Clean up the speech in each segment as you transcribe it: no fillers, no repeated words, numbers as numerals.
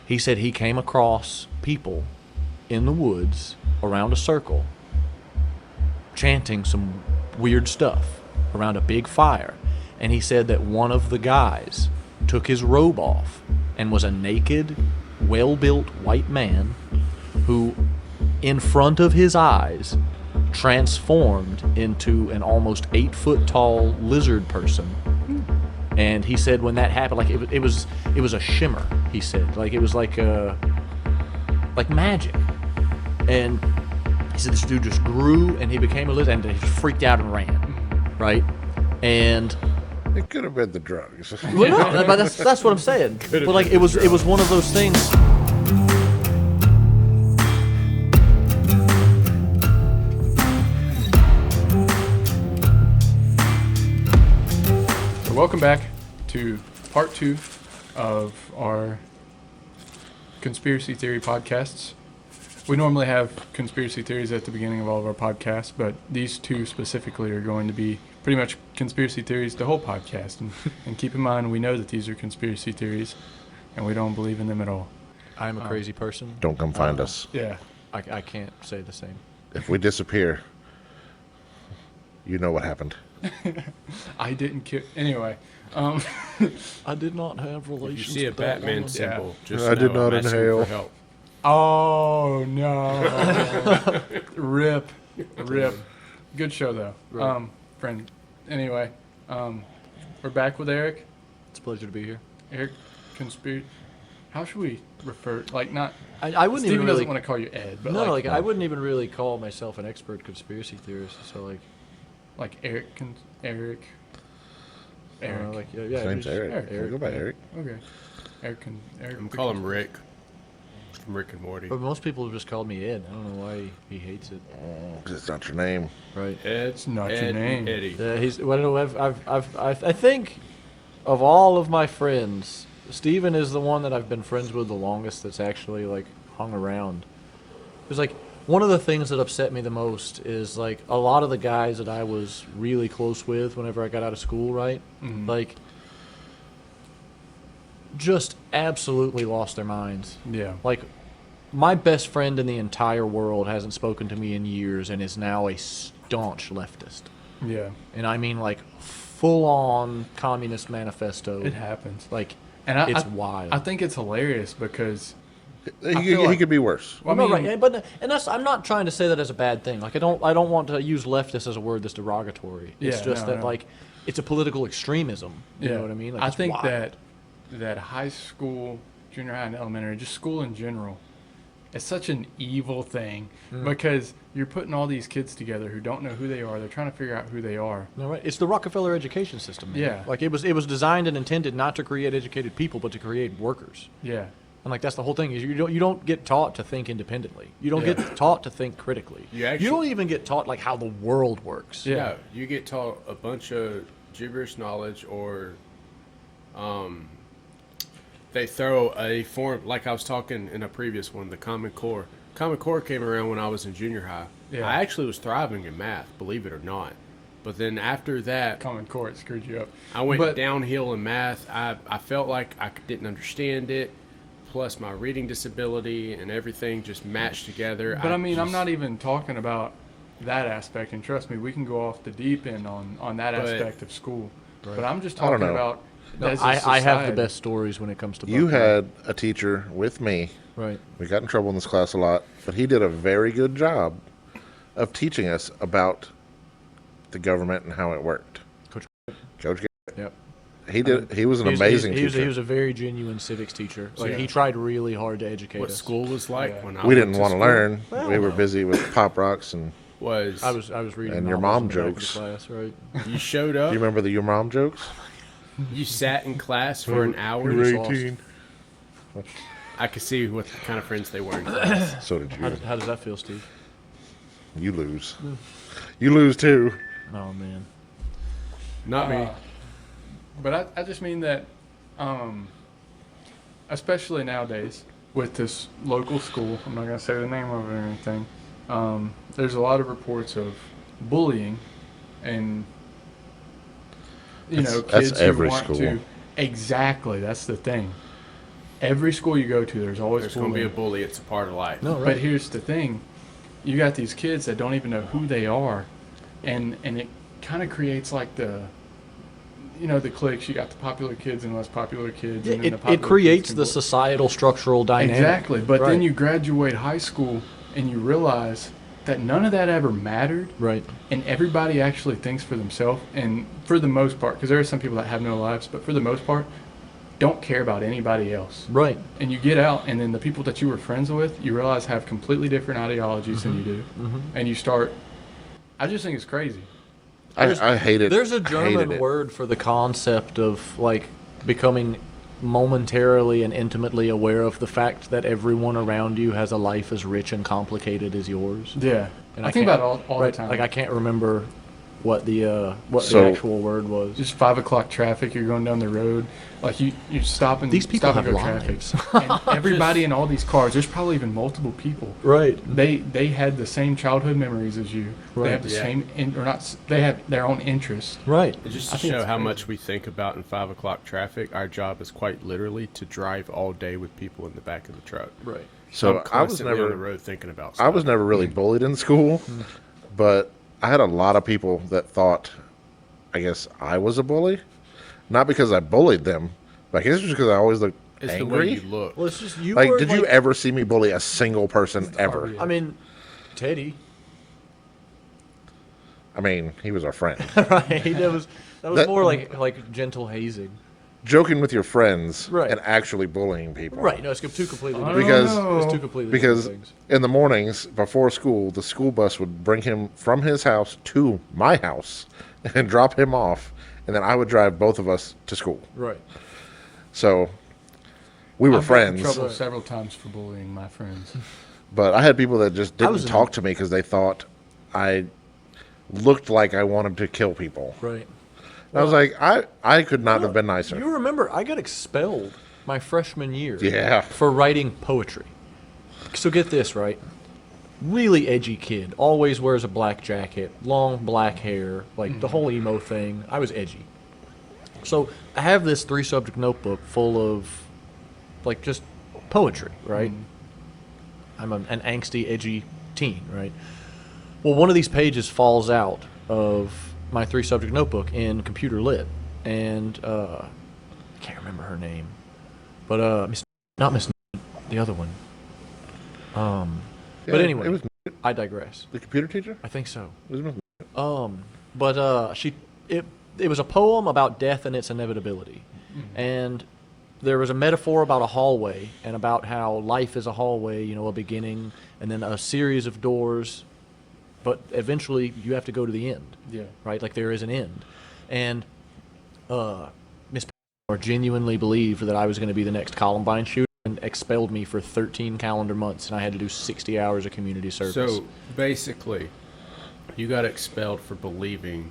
He said he came across people in the woods around a circle chanting some weird stuff around a big fire. And he said that one of the guys took his robe off and was a naked, well-built white man who, in front of his eyes, transformed into an almost 8-foot-tall lizard person. And he said when that happened, like it was a shimmer. He said like it was like magic. And he said this dude just grew and he became a lizard and he just freaked out and ran, right? And it could have been the drugs. well, no, but that's what I'm saying. But like it was one of those things. Welcome back to part 2 of our conspiracy theory podcasts. We normally have conspiracy theories at the beginning of all of our podcasts, but these two specifically are going to be pretty much conspiracy theories the whole podcast. And keep in mind, we know that these are conspiracy theories, and we don't believe in them at all. I'm a crazy person. Don't come find us. Yeah. I can't say the same. If we disappear, you know what happened. I didn't kill... Anyway. I did not have relations. You see a with that Batman woman. symbol. Just I did know not I'm asking inhale. for help. Oh, no. Rip. Good show, though. Right. Friend. Anyway, we're back with Eric. It's a pleasure to be here. Eric, how should we refer? Like, not. I wouldn't Steven even doesn't really. want to call you Ed, but No, like I wouldn't even really call myself an expert conspiracy theorist. So like Eric. Eric. like yeah, His name's just Eric. Eric. Go by Eric. Okay. Eric. I'm calling him Rick. From Rick and Morty. But most people have just called me Ed. I don't know why he hates it. 'Cause it's not your name. Right. It's not your Ed, name. Eddie. He's. Well, I think of all of my friends, Steven is the one that I've been friends with the longest. That's actually like hung around. It's like one of the things that upset me the most is like a lot of the guys that I was really close with whenever I got out of school, right? Mhm. Like just absolutely lost their minds. Yeah. Like my best friend in the entire world hasn't spoken to me in years and is now a staunch leftist. Yeah. And I mean like full on communist manifesto. It happens. Like And it's wild. I think it's hilarious because He could be worse. well, I no, mean, right, but and that's I'm not trying to say that as a bad thing. Like I don't want to use leftist as a word that's derogatory. It's Yeah, just no, that no. like it's a political extremism. You know what I mean? Like, I it's think wild. that high school, junior high, and elementary, just school in general, is such an evil thing because you're putting all these kids together who don't know who they are. They're trying to figure out who they are. No, right. It's the Rockefeller education system. Man. Yeah. Like it was designed and intended not to create educated people, but to create workers. Yeah. And like that's the whole thing is you don't get taught to think independently. You don't Yeah. get taught to think critically. You actually- don't even get taught like how the world works. Yeah. Yeah, you get taught a bunch of gibberish knowledge, or they throw a form, like I was talking in a previous one, the Common Core. Common Core came around when I was in junior high. Yeah. I actually was thriving in math, believe it or not. But then after that, Common Core, it screwed you up. I went But- downhill in math. I felt like I didn't understand it. Plus, my reading disability and everything just matched together. But I mean, I'm not even talking about that aspect, and trust me, we can go off the deep end on that But- aspect of school. Right. But I'm just I don't talking know. about. No, as a I have the society. best stories when it comes to You both. had a teacher with me. Right. We got in trouble in this class a lot, but he did a very good job of teaching us about the government and how it worked. Coach. Coach, Yep. he was an amazing he was teacher. a very genuine civics teacher. Like Yeah. he tried really hard to educate what us. school was like Yeah. when I We went didn't want to school learn. Well, We were no. busy with Pop Rocks and. Was I was reading And your novels mom in the middle of the jokes. class, right? you showed Do up, you remember the your mom jokes? you sat in class for an hour. You were 18. I could see what kind of friends they were in class. So did How, you. how does that feel, Steve? You lose. You lose too. Oh man. Not me. But I just mean that, especially nowadays with this local school, I'm not going to say the name of it or anything, there's a lot of reports of bullying and, That's kids who every want school. to. Exactly, that's the thing. Every school you go to, there's always There's going to be a bullying. bully. It's a part of life. No, right. But here's the thing: you got these kids that don't even know who they are, and it kind of creates like the cliques. You got the popular kids and less popular kids. Yeah, and then the it popular creates kids the can societal structural dynamic. exactly. But Right. then you graduate high school and you realize that none of that ever mattered. Right. And everybody actually thinks for themselves, and for the most part, because there are some people that have no lives, but for the most part, don't care about anybody else. Right. And you get out, and then the people that you were friends with, you realize have completely different ideologies than you do, and you start. I just think it's crazy. I hate it. There's a I hated German it. word for the concept of like becoming momentarily and intimately aware of the fact that everyone around you has a life as rich and complicated as yours. Yeah, And I think can't- about it all the right, time. Like I can't remember what the So- actual word was. Just 5 o'clock traffic. You're going down the road, like you stop and These people stop and have go traffic. lives. And everybody in all these cars. There's probably even multiple people. Right. They had the same childhood memories as you. Right. They have the Yeah. same, or not. They have their own interests. Right. Just I to think show it's how crazy. much we think about in 5 o'clock traffic, our job is quite literally to drive all day with people in the back of the truck. Right. So I'm I was constantly on the never road thinking about I stuff. was never really bullied in school, but I had a lot of people that thought, I guess I was a bully, not because I bullied them, but I guess just because I always looked It's the angry. way you look. Well, it's just you. Like, were, did you ever see me bully a single person ever? Yeah. I mean, Teddy. I mean, he was our friend. Right. That was That- more like gentle hazing. Joking with your friends Right. and actually bullying people. Right. No, it's two completely I different. Because- don't know. It's two completely Because different things. in the mornings before school, the school bus would bring him from his house to my house and drop him off, and then I would drive both of us to school. Right. So we were I've gotten in friends, trouble several times for bullying my friends. but I had people that just was didn't in- talk to me because they thought I looked like I wanted to kill people. Right. And I was like, I could not have been nicer. You remember, I got expelled my freshman year. Yeah. For writing poetry. So get this, right? Really edgy kid. Always wears a black jacket, long black hair, like the whole emo thing. I was edgy. So I have this 3-subject notebook full of, like, just poetry, right? I'm an angsty, edgy teen, right? Well, one of these pages falls out of my 3-subject notebook in computer lit, and I can't remember her name, but not Miss, the other one. But Yeah, anyway, it was I digress. the computer teacher. I think so. It was Miss- But it was a poem about death and its inevitability, and there was a metaphor about a hallway and about how life is a hallway, a beginning and then a series of doors, but eventually you have to go to the end. Yeah. Right? Like there is an end, and Miss genuinely believed that I was going to be the next Columbine shooter and expelled me for 13 calendar months, and I had to do 60 hours of community service. So basically, you got expelled for believing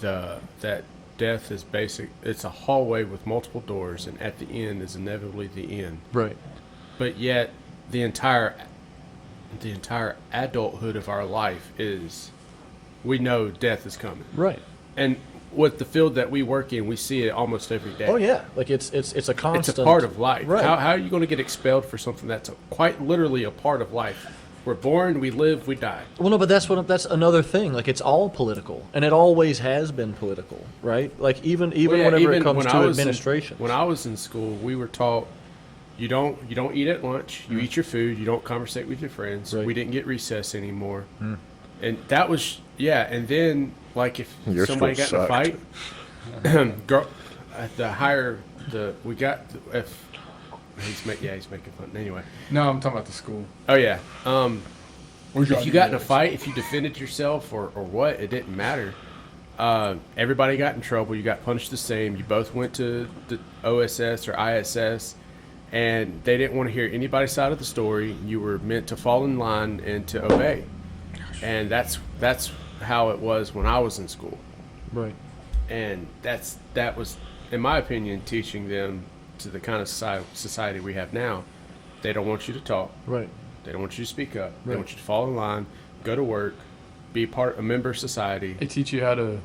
that death is basic. It's a hallway with multiple doors, and at the end is inevitably the end. right. But yet, the entire adulthood of our life is, we know death is coming. Right. And with the field that we work in, we see it almost every day. Oh yeah, like it's a constant. It's a part of life. Right. How are you going to get expelled for something that's quite literally a part of life? We're born, we live, we die. Well, no, but that's another thing. Like it's all political, and it always has been political, right? Like even Well, yeah, whenever it even comes when to I was administration. when I was in school, we were taught you don't eat at lunch. You eat your food. You don't conversate with your friends. Right. We didn't get recess anymore, and that was and then like if Your somebody got school in a sucked. fight, girl, if he's making fun anyway. No, I'm talking about the school. Oh yeah. Where's your If you got in a argument? fight, if you defended yourself or what, it didn't matter. Everybody got in trouble. You got punished the same. You both went to the OSS or ISS, and they didn't want to hear anybody's side of the story. You were meant to fall in line and to obey. And that's how it was when I was in school. right. And that was, in my opinion, teaching them to the kind of society we have now. They don't want you to talk. Right. They don't want you to speak up. They Right. want you to fall in line, go to work, be a member of society. They teach you how to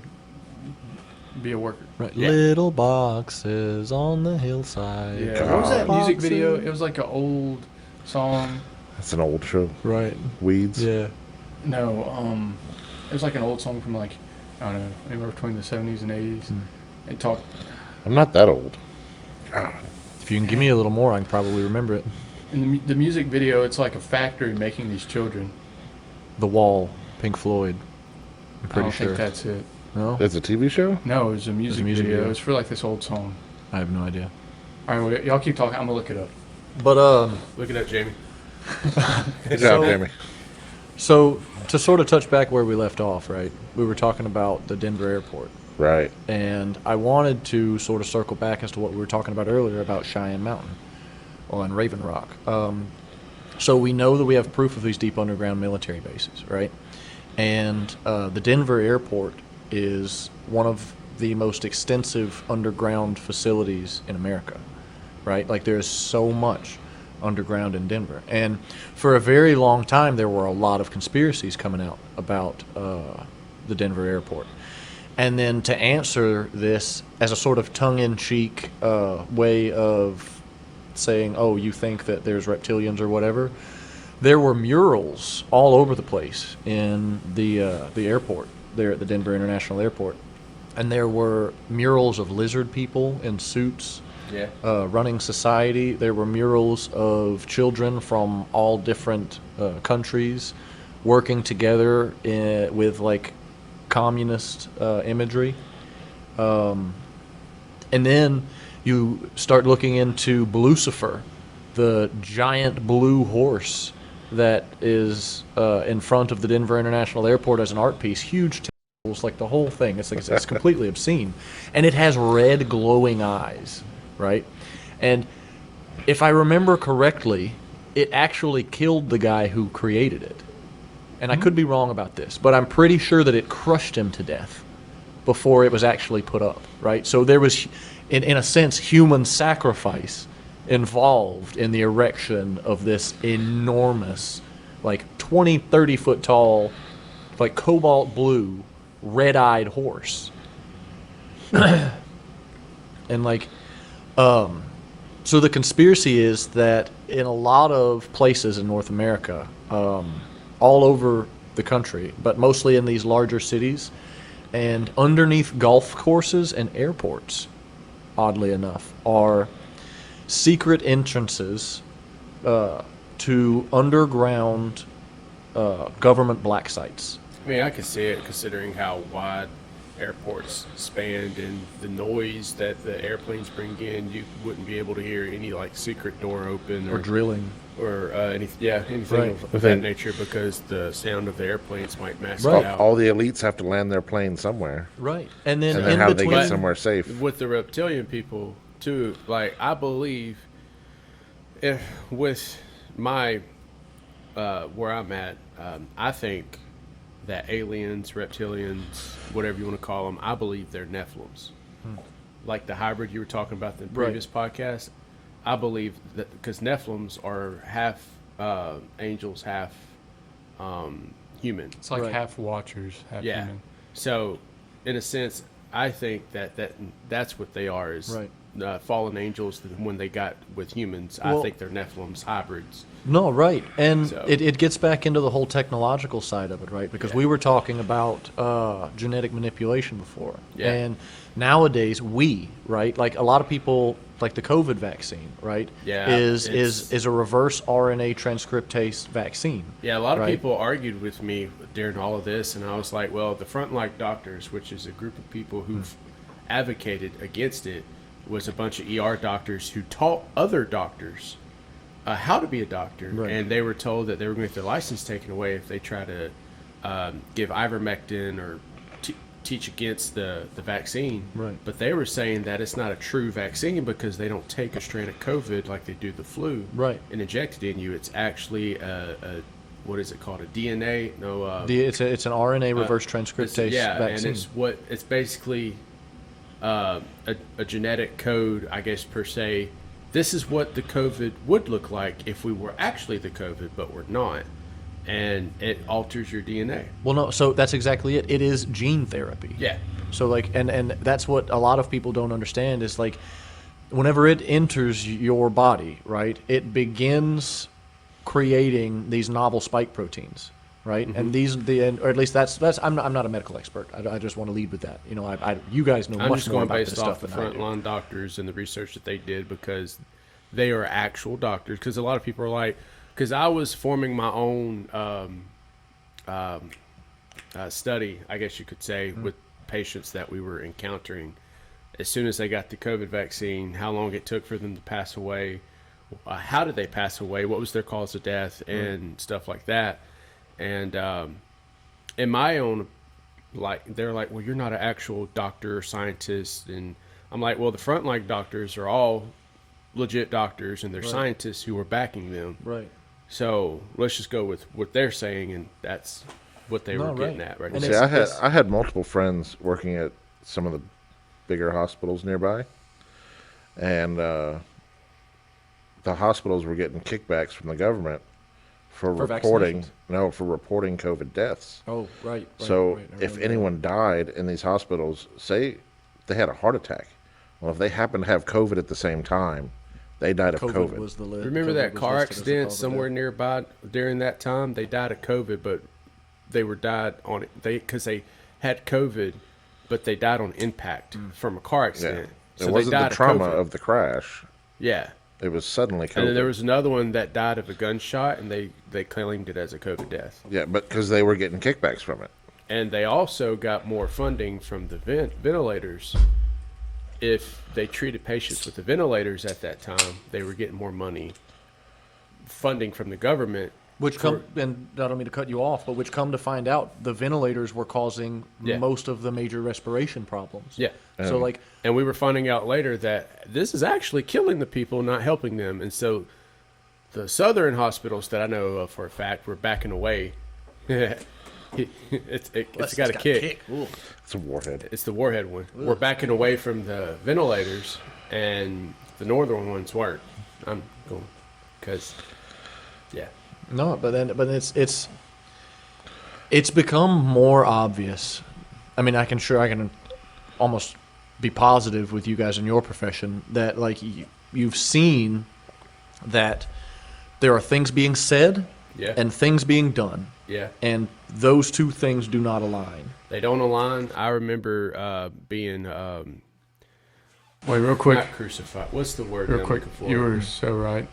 be a worker. Right. Yeah. Little boxes on the hillside. Yeah. What was that music Boxes. video? It was like an old song. That's an old show. Right. Weeds. Yeah. No, it was like an old song from like, I don't know, anywhere between the 70s and 80s. It talked. I'm not that old. God. If you can give me a little more, I can probably remember it. In the music video, it's like a factory making these children. The Wall, Pink Floyd. I'm I pretty don't sure. think that's it. No? It's a TV show? No, it was a music, music video. video. It was for like this old song. I have no idea. All right, well, y'all keep talking. I'm gonna look it up. But Look it up, Jamie. Good job, Jamie. so to sort of touch back where we left off, right? We were talking about the Denver airport. Right. And I wanted to sort of circle back as to what we were talking about earlier about Cheyenne Mountain on Raven Rock. So we know that we have proof of these deep underground military bases, right? And the Denver airport is one of the most extensive underground facilities in America, right? Like there's so much underground in Denver. And for a very long time, there were a lot of conspiracies coming out about the Denver airport. And then to answer this as a sort of tongue-in-cheek way of saying, oh, you think that there's reptilians or whatever, there were murals all over the place in the airport there at the Denver International Airport. And there were murals of lizard people in suits running society. There were murals of children from all different countries working together with like communist imagery. And then you start looking into Lucifer, the giant blue horse that is in front of the Denver International Airport as an art piece. Huge tables, like the whole thing. It's completely obscene. And it has red glowing eyes, right? And if I remember correctly, it actually killed the guy who created it. And I could be wrong about this, but I'm pretty sure that it crushed him to death before it was actually put up, right? So there was, in a sense, human sacrifice involved in the erection of this enormous, like 20, 30 foot tall, like cobalt blue, red-eyed horse. And like, so the conspiracy is that in a lot of places in North America, all over the country, but mostly in these larger cities and underneath golf courses and airports, oddly enough, are secret entrances to underground government black sites. I mean, I can see it considering how wide airports spanned and the noise that the airplanes bring in. You wouldn't be able to hear any like secret door open Or drilling. or anything Right. of that nature because the sound of the airplanes might mask Right. it out. All the elites have to land their plane somewhere. Right. And then And then in how do they between, get somewhere safe? With the reptilian people too, like I believe if with my where I'm at, I think that aliens, reptilians, whatever you want to call them, I believe they're Nephilims. Like the hybrid you were talking about in the previous podcast, I believe that because Nephilims are half angels, half human. It's like Right. half watchers, half Yeah. human. So, in a sense, I think that's what they are is Right. fallen angels. When they got with humans, Well- I think they're Nephilims hybrids. No, right. And So- it gets back into the whole technological side of it, right? Because we were talking about genetic manipulation before. Yeah. And nowadays right? Like a lot of people, like the COVID vaccine, right? Yeah, Is it's- a reverse RNA transcriptase vaccine. Yeah, a lot of Right. people argued with me during all of this, and I was like, well, the Frontline Doctors, which is a group of people who've advocated against it, was a bunch of ER doctors who taught other doctors how to be a doctor, Right. and they were told that they were going to get their license taken away if they try to give ivermectin or teach against the vaccine. Right. But they were saying that it's not a true vaccine because they don't take a strand of COVID like they do the flu Right. and inject it in you. It's actually a what is it called? A DNA? No. It's an RNA reverse It's- transcriptase yeah, vaccine. and it's basically a genetic code, I guess, per se. This is what the COVID would look like if we were actually the COVID, but we're not. And it alters your DNA. Well, no, so that's exactly it. It is gene therapy. Yeah. So like, and that's what a lot of people don't understand is like, whenever it enters your body, right, it begins creating these novel spike proteins, right? And or at least that's I'm not a medical expert. I just want to lead with that. You know, you guys know I'm much just more going about based this off stuff the than I do. frontline doctors and the research that they did because they are actual doctors. Because a lot of people are like, because I was forming my own study, I guess you could say, with patients that we were encountering. As soon as they got the COVID vaccine, how long it took for them to pass away, how did they pass away, what was their cause of death, and stuff like that. And in my own, like, they're like, well, you're not an actual doctor or scientist. And I'm like, well, the frontline doctors are all legit doctors and they're scientists who are backing them. Right. So let's just go with what they're saying, and that's what they were getting at right And now. See, I had multiple friends working at some of the bigger hospitals nearby, and the hospitals were getting kickbacks from the government for reporting COVID deaths. Oh, right. So right, I if remember anyone died in these hospitals, say they had a heart attack, well, if they happened to have COVID at the same time, they died of that. COVID. was the Remember COVID that was car listed as the accident cause of somewhere death. nearby during that time? They died of COVID, but they died on it because they had COVID, but they died on impact from a car Yeah. accident. It So wasn't they the died trauma of COVID. of the crash. Yeah. It was suddenly COVID. And then there was another one that died of a gunshot, and they claimed it as a COVID death. Yeah, but because they were getting kickbacks from it. And they also got more funding from the ventilators. If they treated patients with the ventilators at that time, they were getting more money, funding from the government. And I don't mean to cut you off, but which come to find out, the ventilators were causing most of the major respiration problems. Yeah. So like, And we were finding out later that this is actually killing the people, not helping them. And so the southern hospitals that I know of for a fact were backing away. It's got a kick. Ooh. It's a warhead. It's the warhead one. We're backing away from the ventilators, and the northern ones weren't. I'm going because, yeah. No, but it's become more obvious. I mean, I can almost be positive with you guys in your profession that like you've seen that there are things being said Yeah. and things being done, Yeah. and those two things do not align. They don't align. I remember being Wait, real quick. not crucified. What's the word Real I'm quick. looking for? You were so right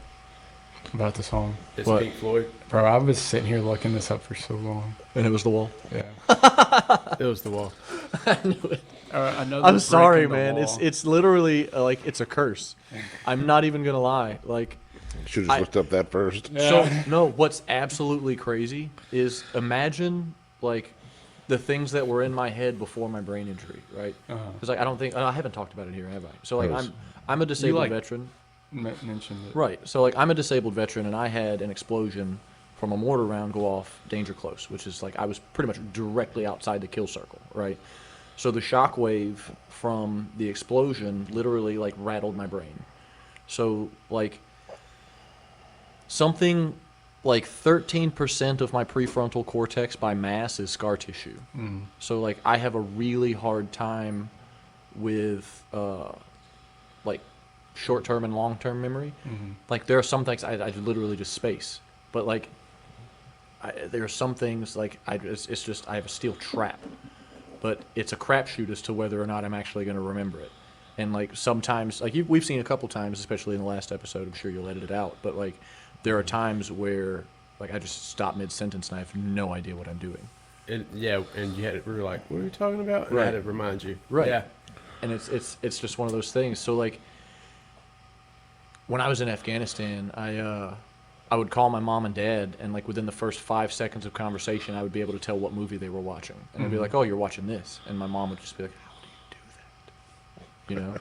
about the song. It's What? Pink Floyd. Bro, I was sitting here looking this up for so long. And it was the wall. Yeah. It was the wall. I'm sorry, man. It's literally like it's a curse. I'm not even gonna lie. Like, Should have looked up that first. so no. What's absolutely crazy is imagine like the things that were in my head before my brain injury, right? Because like I haven't talked about it here, have I? So like Yes. I'm a disabled like- veteran, mentioned it. right? So like I'm a disabled veteran, and I had an explosion from a mortar round go off danger close, which is like I was pretty much directly outside the kill circle, right? So the shock wave from the explosion literally like rattled my brain. So like something like 13% of my prefrontal cortex by mass is scar tissue. So like I have a really hard time with like short-term and long-term memory. Like there are some things I literally just space, but like there are some things like it's just I have a steel trap, but it's a crapshoot as to whether or not I'm actually going to remember it. And like sometimes, like we've seen a couple times, especially in the last episode. I'm sure you'll edit it out, but like there are times where like I just stop mid-sentence and I have no idea what I'm doing. And we were like, what are we talking about? And I Right. had to remind you. Right. Yeah. And it's just one of those things. So like when I was in Afghanistan, I would call my mom and dad, and like within the first 5 seconds of conversation, I would be able to tell what movie they were watching, and I'd be like, "Oh, you're watching this," and my mom would just be like, "How do you do that?" You know.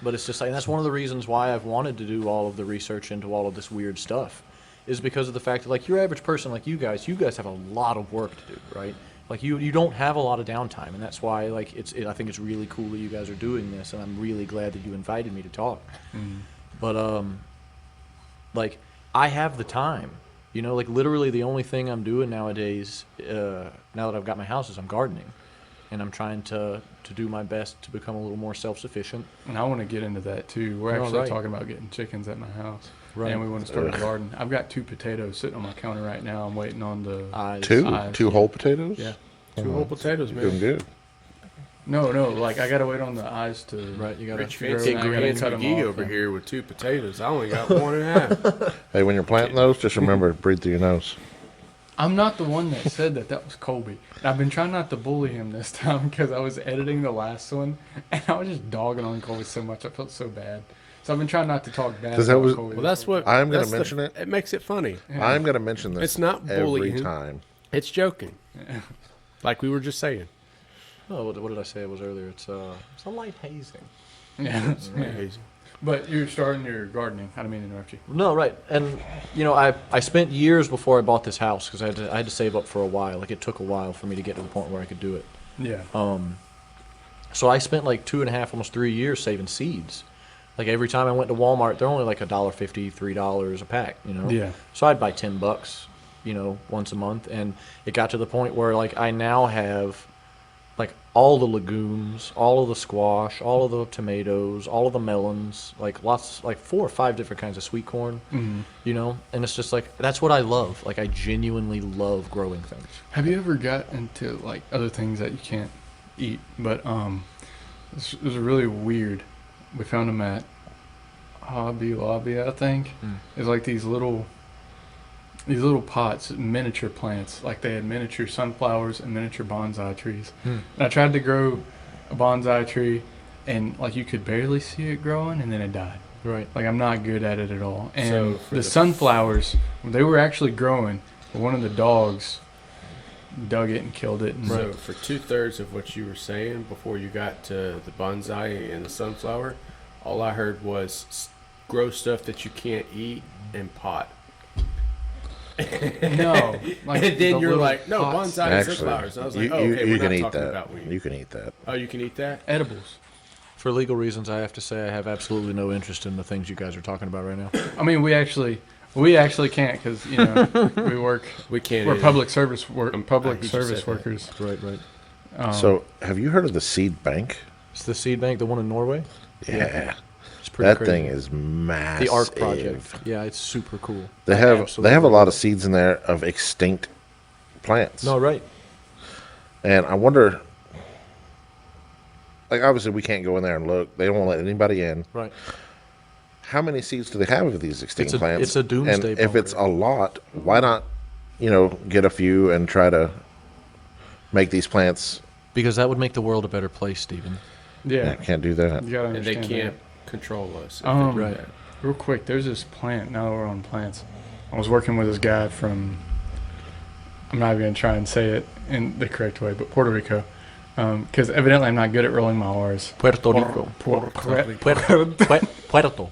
But it's just like that's one of the reasons why I've wanted to do all of the research into all of this weird stuff, is because of the fact that like your average person like you guys have a lot of work to do, right? Like you don't have a lot of downtime, and that's why like I think it's really cool that you guys are doing this, and I'm really glad that you invited me to talk. But like I have the time, you know, like literally the only thing I'm doing nowadays, now that I've got my house, is I'm gardening. and I'm trying to do my best to become a little more self-sufficient. And I want to get into that too. We're Oh, actually right. talking about getting chickens at my house. Right. And we want to start a garden. I've got 2 potatoes sitting on my counter right now. I'm waiting on the Eyes. Two? Two whole potatoes? Yeah. 2 whole potatoes, You're doing man. good. No, like I gotta wait on the eyes to. Right. You gotta Rich Grow fancy and I gotta Grants cut 'em McGee off over and- here with 2 potatoes. I only got 1.5. Hey, when you're planting those, just remember, breathe through your nose. I'm not the one that said that. That was Colby. And I've been trying not to bully him this time because I was editing the last one and I was just dogging on Colby so much. I felt so bad. So I've been trying not to talk bad 'Cause that about was- Colby. Well, that's what I'm gonna that's the- mention it. It makes it funny. I'm going to mention this It's not every bullying. time. It's joking. Like we were just saying. Oh, what did I say it was earlier? It's a light hazing. Yeah. Yeah. But you're starting your gardening. I didn't mean to interrupt you. No, right. And I spent years before I bought this house because I had to save up for a while. Like it took a while for me to get to the point where I could do it. Yeah. So I spent like 2.5, almost 3 years saving seeds. Like every time I went to Walmart, they're only like $1.50, $3 a pack. Yeah. So I'd buy $10, once a month, and it got to the point where like I now have like all the legumes, all of the squash, all of the tomatoes, all of the melons, like 4 or 5 different kinds of sweet corn. Mm-hmm. And it's just like that's what I love. Like I genuinely love growing things. Have you ever got into like other things that you can't eat? But this was really weird. We found them at Hobby Lobby, I think. It's like these little pots, miniature plants. Like they had miniature sunflowers and miniature bonsai trees. And I tried to grow a bonsai tree, and like you could barely see it growing, and then it died. Right. Like I'm not good at it at all. And So for the the- sunflowers, they were actually growing, but one of the dogs dug it and killed it. And So for 2/3 of what you were saying before you got to the bonsai and the sunflower, all I heard was grow stuff that you can't eat and pot. no, like And then the you're little like, no, pots, bonsai and Actually, sunflowers. I was you, like, oh, you, okay, you we're can not eat talking that. about weed. You can eat that. Oh, you can eat that? edibles. For legal reasons, I have to say I have absolutely no interest in the things you guys are talking about right now. I mean, we actually can't because we work. We can't. We're either. public service work. Public he just service said that. workers. Right. So, have you heard of the seed bank? It's the seed bank, the one in Norway. Yeah. It's pretty That crazy. thing is massive. The ARC project. Yeah, it's super cool. They I have absolutely a love lot it. of seeds in there of extinct plants. No, right. And I wonder, like obviously we can't go in there and look. They don't want to let anybody in. Right. How many seeds do they have of these extinct plants? it's a doomsday And if it's bunker. a lot, why not, get a few and try to make these plants? Because that would make the world a better place, Stephen. Yeah, Can't do that. you gotta And they understand can't control us. If they do Right. that. Real quick, there's this plant. Now that we're on plants, I was working with this guy from. I'm not even gonna try and say it in the correct way, but Puerto Rico, because evidently I'm not good at rolling my R's. Puerto Rico. Puerto Rico.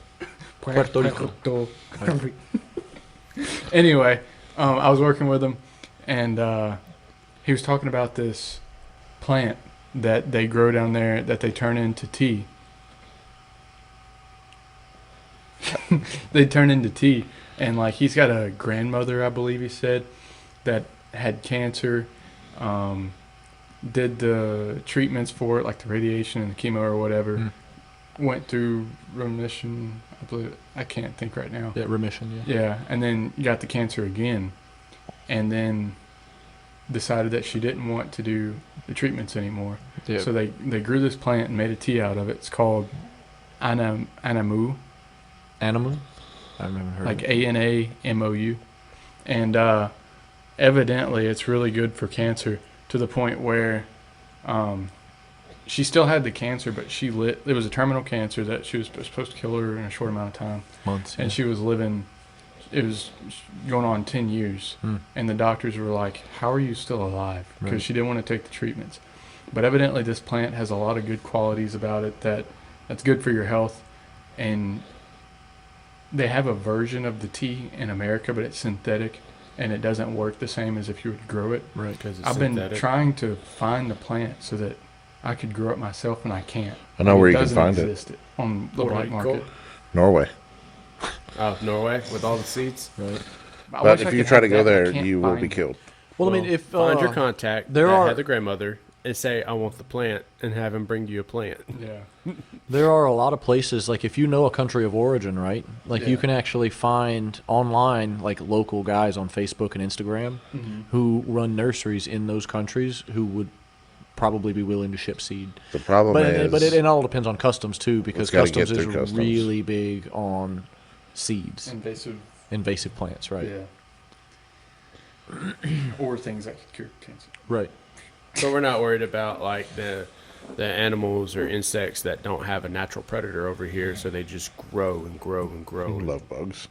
Anyway, I was working with him, and he was talking about this plant that they grow down there that they turn into tea. They turn into tea, and like he's got a grandmother, I believe he said, that had cancer. Did the treatments for it, like the radiation and the chemo or whatever. Went through remission. I believe I can't think right now. Yeah, remission, yeah. Yeah, and then got the cancer again, and then decided that she didn't want to do the treatments anymore. Yeah. So they grew this plant and made a tea out of it. It's called Anamu, Animal? I've never heard like of it. ANAMOU, and evidently it's really good for cancer to the point where she still had the cancer, but it was a terminal cancer that she was supposed to kill her in a short amount of time. Months. And she was living, it was going on 10 years. And the doctors were like, how are you still alive? Because Right. she didn't want to take the treatments. But evidently this plant has a lot of good qualities about it that's good for your health. And they have a version of the tea in America, but it's synthetic. And it doesn't work the same as if you would grow it. Right. Because it's I've been synthetic. trying to find the plant so that I could grow it myself, and I can't. I know where you can doesn't find it. exist on the Puerto black Rico. market. Norway. Oh, Norway with all the seeds. Right. I But wish I if you could try have to go that, but I there, can't you will find be it. killed. Well, I mean, if find your contact. there That are- had the grandmother. and say, I want the plant, and have him bring you a plant. Yeah. There are a lot of places, like if you know a country of origin, right? Like you Yeah. can actually find online, like local guys on Facebook and Instagram who run nurseries in those countries who would probably be willing to ship seed. The problem But is, it all depends on customs too, because It's gotta customs get is through customs. really big on seeds, Invasive. invasive plants, right? Yeah. Or things that could cure cancer. Right. But we're not worried about like the animals or insects that don't have a natural predator over here, so they just grow and grow and grow. love bugs.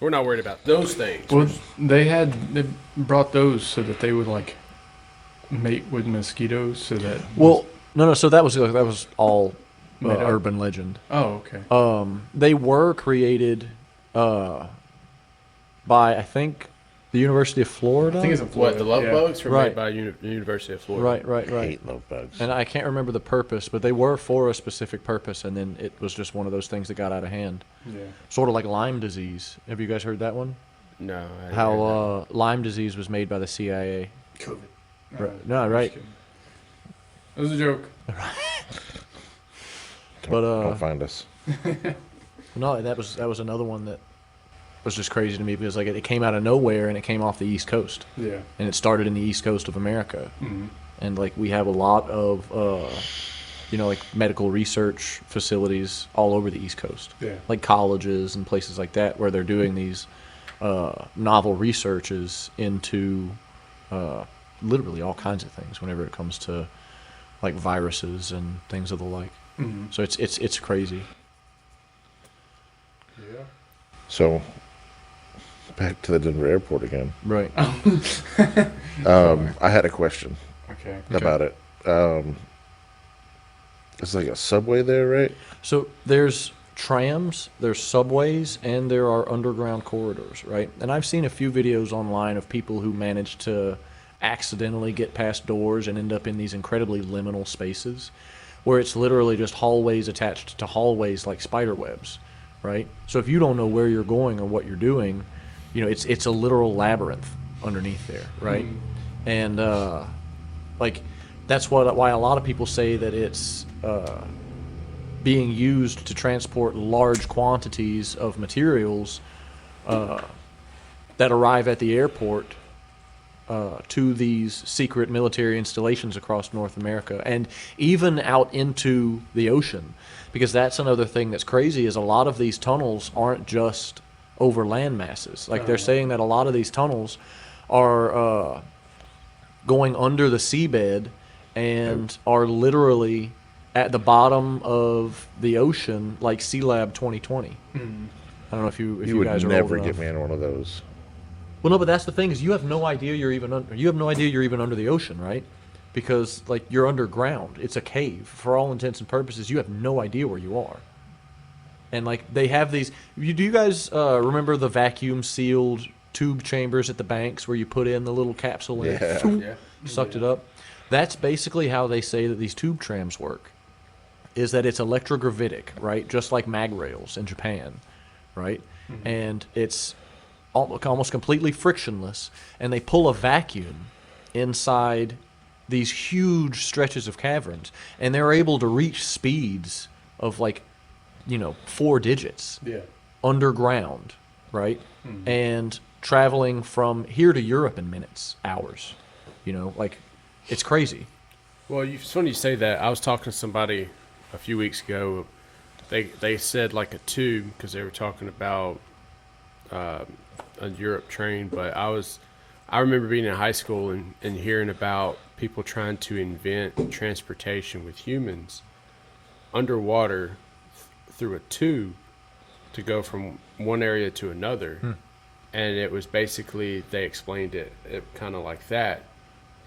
We're not worried about those things. Well, they brought those so that they would like mate with mosquitoes, so that. Well, no. So that was all Made up? urban legend. Oh, okay. They were created by, I think, the University of Florida. I think it's in What, Florida. the love yeah. bugs were Right. made by University of Florida. right. Hate love bugs. And I can't remember the purpose, but they were for a specific purpose, and then it was just one of those things that got out of hand. Yeah. Sort of like Lyme disease. Have you guys heard that one? No. I didn't hear that. How Lyme disease was made by the CIA. COVID. Right. No, I'm right. just kidding. It was a joke. But Don't find us. no, that was another one that was just crazy to me because like it came out of nowhere and it came off the East Coast, Yeah. and it started in the East Coast of America, Mm-hmm. and like we have a lot of like medical research facilities all over the East Coast, Yeah. like colleges and places like that where they're doing these novel researches into literally all kinds of things whenever it comes to like viruses and things of the like. Mm-hmm. So it's crazy. Yeah. So, back to the Denver airport again. Right. I had a question Okay. about it. It's like a subway there, right? So there's trams, there's subways, and there are underground corridors, right? And I've seen a few videos online of people who manage to accidentally get past doors and end up in these incredibly liminal spaces where it's literally just hallways attached to hallways like spider webs, right? So if you don't know where you're going or what you're doing, it's a literal labyrinth underneath there, right? And like that's why a lot of people say that it's being used to transport large quantities of materials that arrive at the airport to these secret military installations across North America and even out into the ocean. Because that's another thing that's crazy is a lot of these tunnels aren't just over land masses. Like they're saying that a lot of these tunnels are going under the seabed and are literally at the bottom of the ocean, like Sea Lab 2020. I don't know if you You would guys are never old get enough. me in one of those. Well, no, but that's the thing is you have no idea you're even under the ocean, right? Because like you're underground. It's a cave for all intents and purposes. You have no idea where you are. And like they have these. Do you guys remember the vacuum sealed tube chambers at the banks where you put in the little capsule and Yeah. it phoom, Yeah. sucked it up? That's basically how they say that these tube trams work. Is that it's electrogravitic, right? Just like mag rails in Japan, right? And it's almost completely frictionless, and they pull a vacuum inside these huge stretches of caverns, and they're able to reach speeds of 4 digits Yeah. underground, right? And traveling from here to Europe in minutes, hours. It's crazy. Well, it's funny you say that. I was talking to somebody a few weeks ago. They said like a tube because they were talking about a Europe train. But I remember being in high school and hearing about people trying to invent transportation with humans underwater through a tube to go from one area to another. And it was basically, they explained it kind of like that.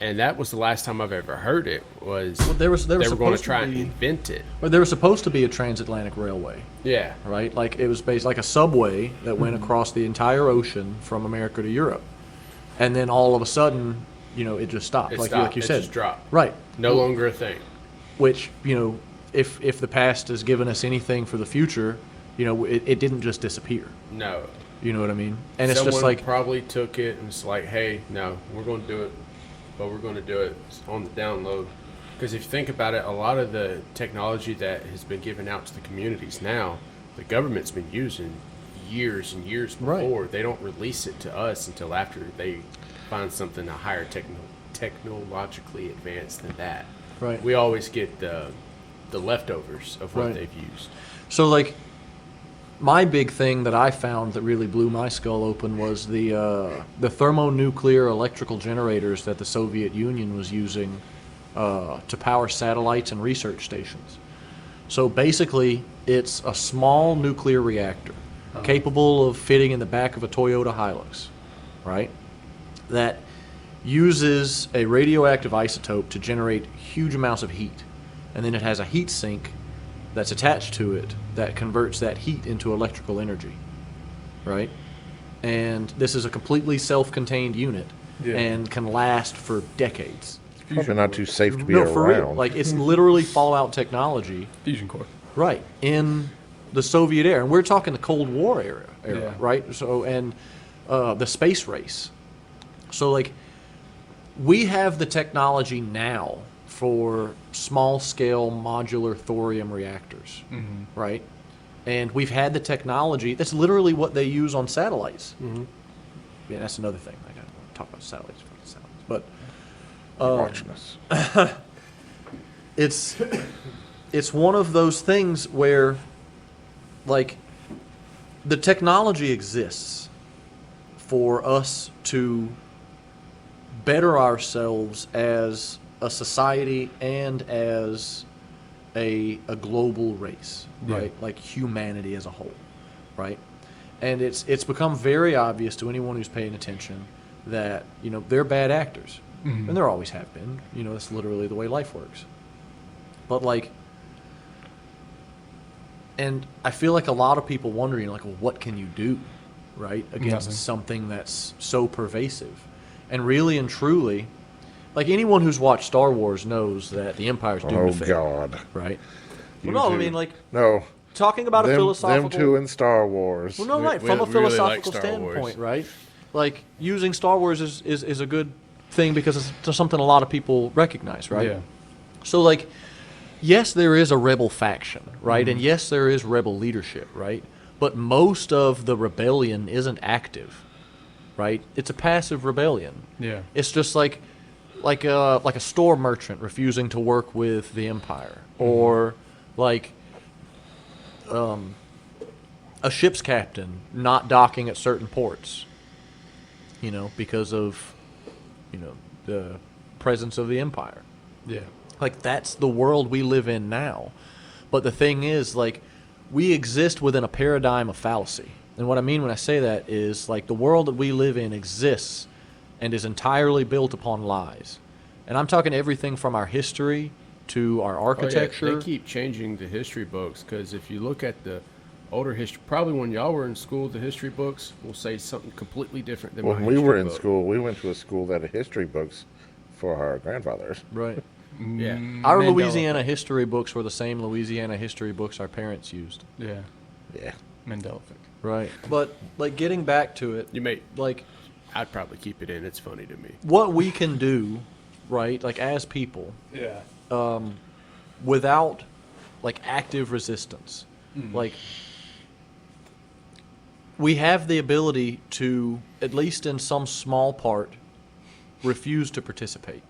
And that was the last time I've ever heard it. Was There was they were going supposed to try to and be, invent it. or there was supposed to be a transatlantic railway. Yeah, Right? Like it was based like a subway that went across the entire ocean from America to Europe. And then all of a sudden, it just stopped. it like stopped. like you It said. just dropped. Right. No longer a thing. Which, if the past has given us anything for the future, it didn't just disappear. No. You know what I mean? And it's Someone just like probably took it and was like, "Hey, no, we're going to do it, but we're going to do it on the down low." Because if you think about it, a lot of the technology that has been given out to the communities now, the government's been using years and years Right. before. They don't release it to us until after they find something a higher technologically advanced than that. Right. We always get the leftovers of what Right. they've used. So, like, my big thing that I found that really blew my skull open was the thermonuclear electrical generators that the Soviet Union was using to power satellites and research stations. So basically, it's a small nuclear reactor capable of fitting in the back of a Toyota Hilux, right? That uses a radioactive isotope to generate huge amounts of heat. And then it has a heat sink that's attached to it that converts that heat into electrical energy, right? And this is a completely self-contained unit and can last for decades. Probably not too safe to be No, around. for real. Like, it's literally Fallout technology, Fusion core. right, in the Soviet era. And we're talking the Cold War era Yeah. right? So, and the space race. So, like, we have the technology now for small-scale modular thorium reactors, right? And we've had the technology. That's literally what they use on satellites. Yeah, that's another thing. I got to talk about satellites. But Watching us. it's one of those things where, like, the technology exists for us to better ourselves as a society and as a global race, right? Like humanity as a whole, right? And it's become very obvious to anyone who's paying attention that, you know, they're bad actors. And there always have been. You know, that's literally the way life works. But, like, and I feel like a lot of people wondering, like, well, what can you do, right, against Nothing. something that's so pervasive? And really and truly, like, anyone who's watched Star Wars knows that the Empire's doomed Oh, to fail, God. right? You Well, no, I two. mean, like, No. talking about a Them philosophical... two in Star Wars. Well, no, We- right, we- from a we really like philosophical Star standpoint, Wars. right? Like, using Star Wars is a good thing because it's something a lot of people recognize, right? Yeah. So, like, yes, there is a rebel faction, right? And yes, there is rebel leadership, right? But most of the rebellion isn't active, right? It's a passive rebellion. Yeah. It's just like a store merchant refusing to work with the Empire, or like a ship's captain not docking at certain ports, you know, because of, you know, the presence of the Empire. Yeah. Like, that's the world we live in now. But the thing is, like, we exist within a paradigm of fallacy. And what I mean when I say that is, like, the world that we live in exists and is entirely built upon lies. And I'm talking everything from our history to our architecture. Oh, yeah. They keep changing the history books because if you look at the older history, probably when y'all were in school, the history books will say something completely different than When my we were history in book. school, we went to a school that had history books for our grandfathers. Right. Yeah. Our Mandela Louisiana effect. history books were the same Louisiana history books our parents used. Yeah. Yeah. Mandela effect. Right. But, like, getting back to it, You may. like, I'd probably keep it in. It's funny to me. what we can do, right, like, as people, Yeah. without, like, active resistance, like, we have the ability to, at least in some small part, refuse to participate,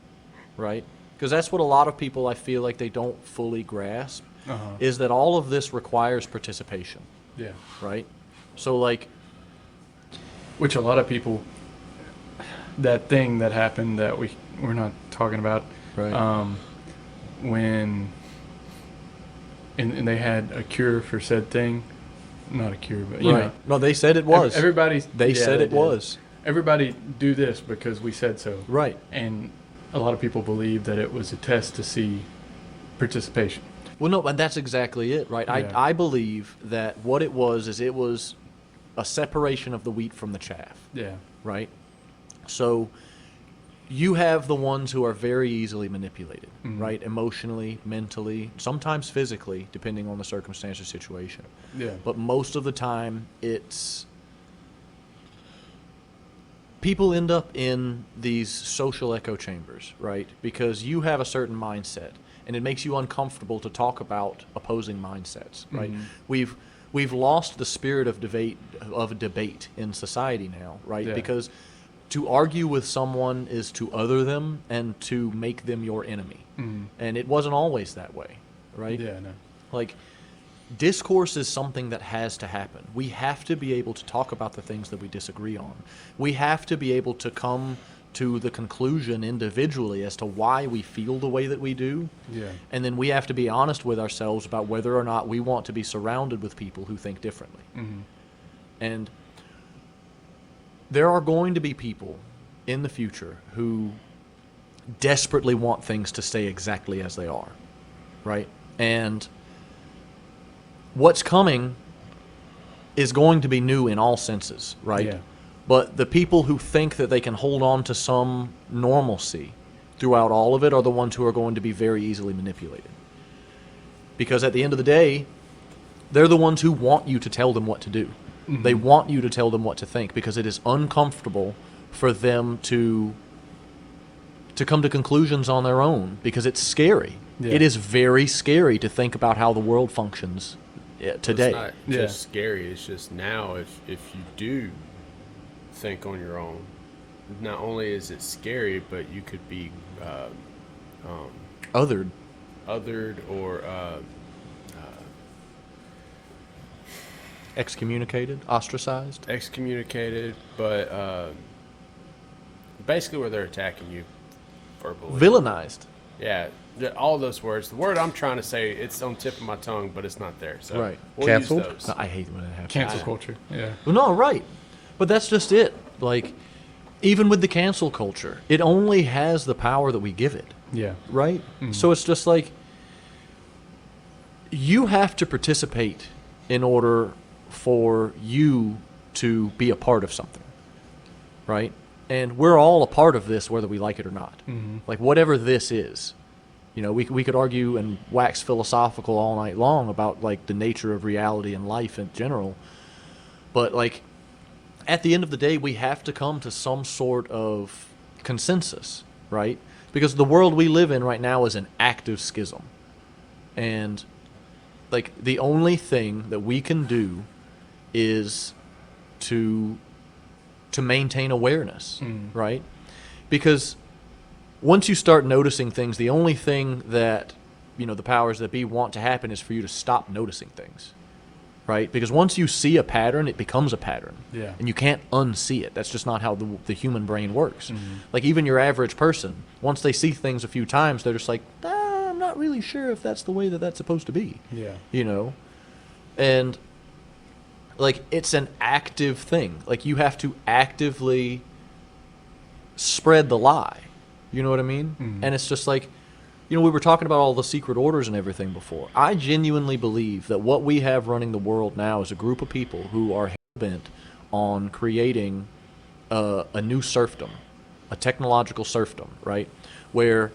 right? Because that's what a lot of people, I feel like, they don't fully grasp, is that all of this requires participation, Yeah. right? So, like, Which a lot of people, that thing that happened that we're not talking about, right. when and they had a cure for said thing, not a cure, but you right. know, No, they said it was. everybody They yeah, said they it did. was. Everybody do this because we said so. Right. And a lot of people believe that it was a test to see participation. Well, no, and that's exactly it, right? Yeah. I believe that what it was is it was a separation of the wheat from the chaff, Yeah. right? So you have the ones who are very easily manipulated, right? Emotionally, mentally, sometimes physically, depending on the circumstance or situation. Yeah. But most of the time, it's people end up in these social echo chambers, right? Because you have a certain mindset, and it makes you uncomfortable to talk about opposing mindsets, right? We've lost the spirit of debate in society now, right? Yeah. Because to argue with someone is to other them and to make them your enemy. And it wasn't always that way, right? Yeah, no. Like, discourse is something that has to happen. We have to be able to talk about the things that we disagree on. We have to be able to come to the conclusion individually as to why we feel the way that we do. Yeah. And then we have to be honest with ourselves about whether or not we want to be surrounded with people who think differently. And there are going to be people in the future who desperately want things to stay exactly as they are, right? And what's coming is going to be new in all senses, right? Yeah. But the people who think that they can hold on to some normalcy throughout all of it are the ones who are going to be very easily manipulated. Because at the end of the day, they're the ones who want you to tell them what to do. They want you to tell them what to think because it is uncomfortable for them to come to conclusions on their own because it's scary. Yeah. It is very scary to think about how the world functions today. It's not just scary. It's just now if you do think on your own, not only is it scary, but you could be Othered. or Excommunicated, ostracized. excommunicated, but basically where they're attacking you verbally. Villainized. Yeah, all those words. The word I'm trying to say, it's on the tip of my tongue, but it's not there. So Right. we'll Canceled? use those. No, I hate when it happens. Cancel culture. Yeah. Well, no, right. But that's just it. Like, even with the cancel culture, it only has the power that we give it, Yeah. right? So it's just like, you have to participate in order for you to be a part of something, right? And we're all a part of this, whether we like it or not. Like, whatever this is. You know, we could argue and wax philosophical all night long about, like, the nature of reality and life in general. But, like, at the end of the day, we have to come to some sort of consensus, right? Because the world we live in right now is an active schism. And, like, the only thing that we can do is to maintain awareness, right? Because once you start noticing things, the only thing that, you know, the powers that be want to happen is for you to stop noticing things, right? Because once you see a pattern, it becomes a pattern. Yeah. And you can't unsee it. That's just not how the human brain works. Like, even your average person, once they see things a few times, they're just like, I'm not really sure if that's the way that that's supposed to be. Yeah. You know? And, like, it's an active thing. Like, you have to actively spread the lie. You know what I mean? And it's just like, you know, we were talking about all the secret orders and everything before. I genuinely believe that what we have running the world now is a group of people who are hell-bent on creating a new serfdom, a technological serfdom, right? Where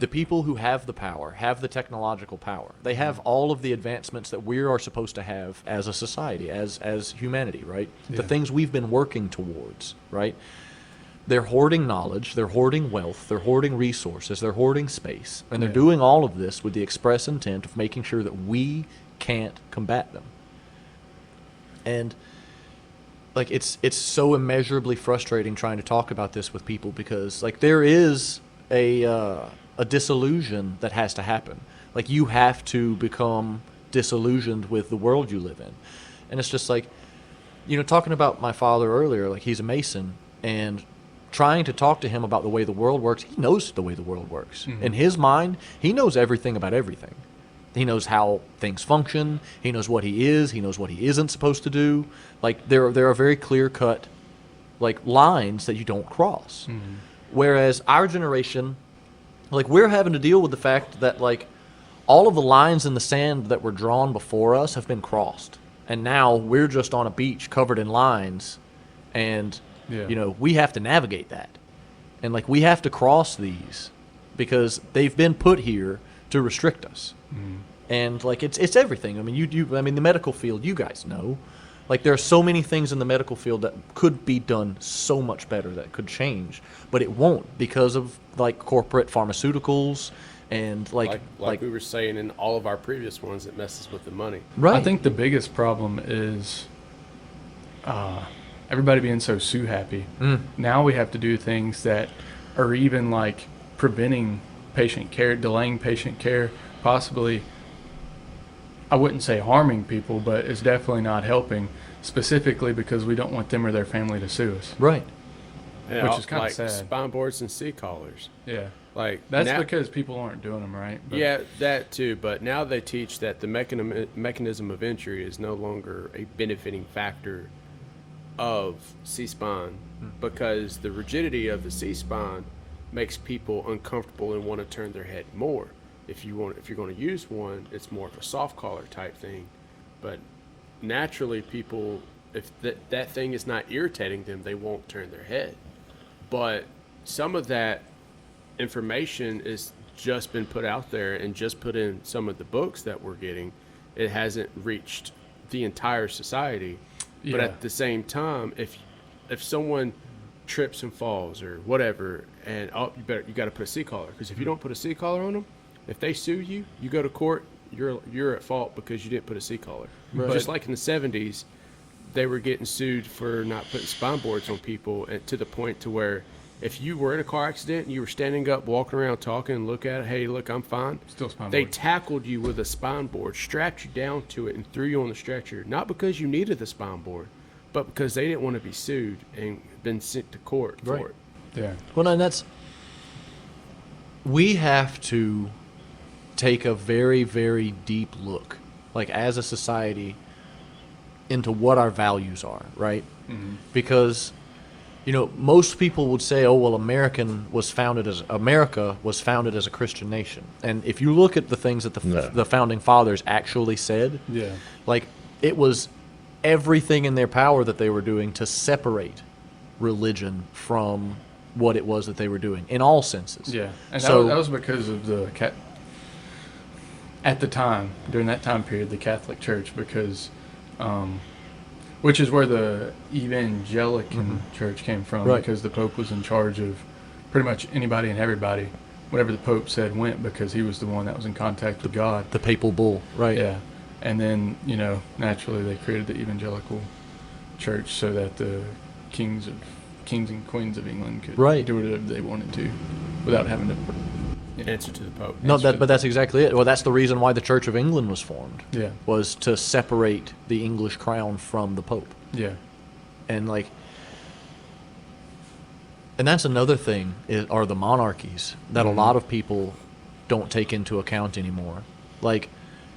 the people who have the power, have the technological power, they have all of the advancements that we are supposed to have as a society, as humanity, right? The Yeah. things we've been working towards, right? They're hoarding knowledge, they're hoarding wealth, they're hoarding resources, they're hoarding space, and they're Yeah. doing all of this with the express intent of making sure that we can't combat them. And, like, it's so immeasurably frustrating trying to talk about this with people because, like, there is a disillusion that has to happen. Like, you have to become disillusioned with the world you live in. And it's just like, you know, talking about my father earlier, like, he's a Mason, and trying to talk to him about the way the world works, he knows the way the world works. In his mind, he knows everything about everything. He knows how things function. He knows what he is. He knows what he isn't supposed to do. Like, there are very clear-cut, like, lines that you don't cross. Whereas our generation, like, we're having to deal with the fact that, like, all of the lines in the sand that were drawn before us have been crossed. And now we're just on a beach covered in lines, and Yeah. you know, we have to navigate that. And, like, we have to cross these because they've been put here to restrict us. And, like, it's everything. I mean, I mean, the medical field, you guys know. Like, there are so many things in the medical field that could be done so much better, that could change, but it won't because of, like, corporate pharmaceuticals and, Like we were saying in all of our previous ones, it messes with the money. right. I think the biggest problem is everybody being so sue happy. Now we have to do things that are even like preventing patient care, delaying patient care, possibly, I wouldn't say harming people, but it's definitely not helping, specifically because we don't want them or their family to sue us. Right. And Which is kinda like sad. spine boards and C-collars. Yeah. Like That's now- because people aren't doing them right. But Yeah, that too. But now they teach that the mechanism of injury is no longer a benefiting factor of C-spine because the rigidity of the C-spine makes people uncomfortable and want to turn their head more. If you're going to use one, it's more of a soft collar type thing. But naturally, people, if that thing is not irritating them, they won't turn their head. But some of that information is just been put out there and just put in some of the books that we're getting. It hasn't reached the entire society. But Yeah. at the same time, if someone trips and falls or whatever, and you got to put a C-collar, because if you don't put a C-collar on them, if they sue you, you go to court, you're at fault because you didn't put a C-collar. Right. Just like in the 70s, they were getting sued for not putting spine boards on people, and to the point to where if you were in a car accident and you were standing up, walking around, talking, and look at it, hey, look, I'm fine. Still spine They board. tackled you with a spine board, strapped you down to it, and threw you on the stretcher. Not because you needed the spine board, but because they didn't want to be sued and been sent to court Right. for it. Yeah. Well, and we have to take a very, very deep look, like as a society, into what our values are, right? Because, most people would say, oh, well, America was founded as a Christian nation. And if you look at the things that No. the founding fathers actually said, Yeah. like, it was everything in their power that they were doing to separate religion from what it was that they were doing in all senses. Yeah. And So- that was because of at the time, during that time period, the Catholic Church, because, which is where the Evangelican Church came from, Right. because the Pope was in charge of pretty much anybody and everybody. Whatever the Pope said went, because he was the one that was in contact with God. The papal bull, right? Yeah. And then, naturally they created the Evangelical Church so that the kings and queens of England could Right. do whatever they wanted to without having to. Answer to the Pope. No, but that's exactly it. Well, that's the reason why the Church of England was formed. Yeah. Was to separate the English crown from the Pope. Yeah. And that's another thing, are the monarchies that a lot of people don't take into account anymore. Like,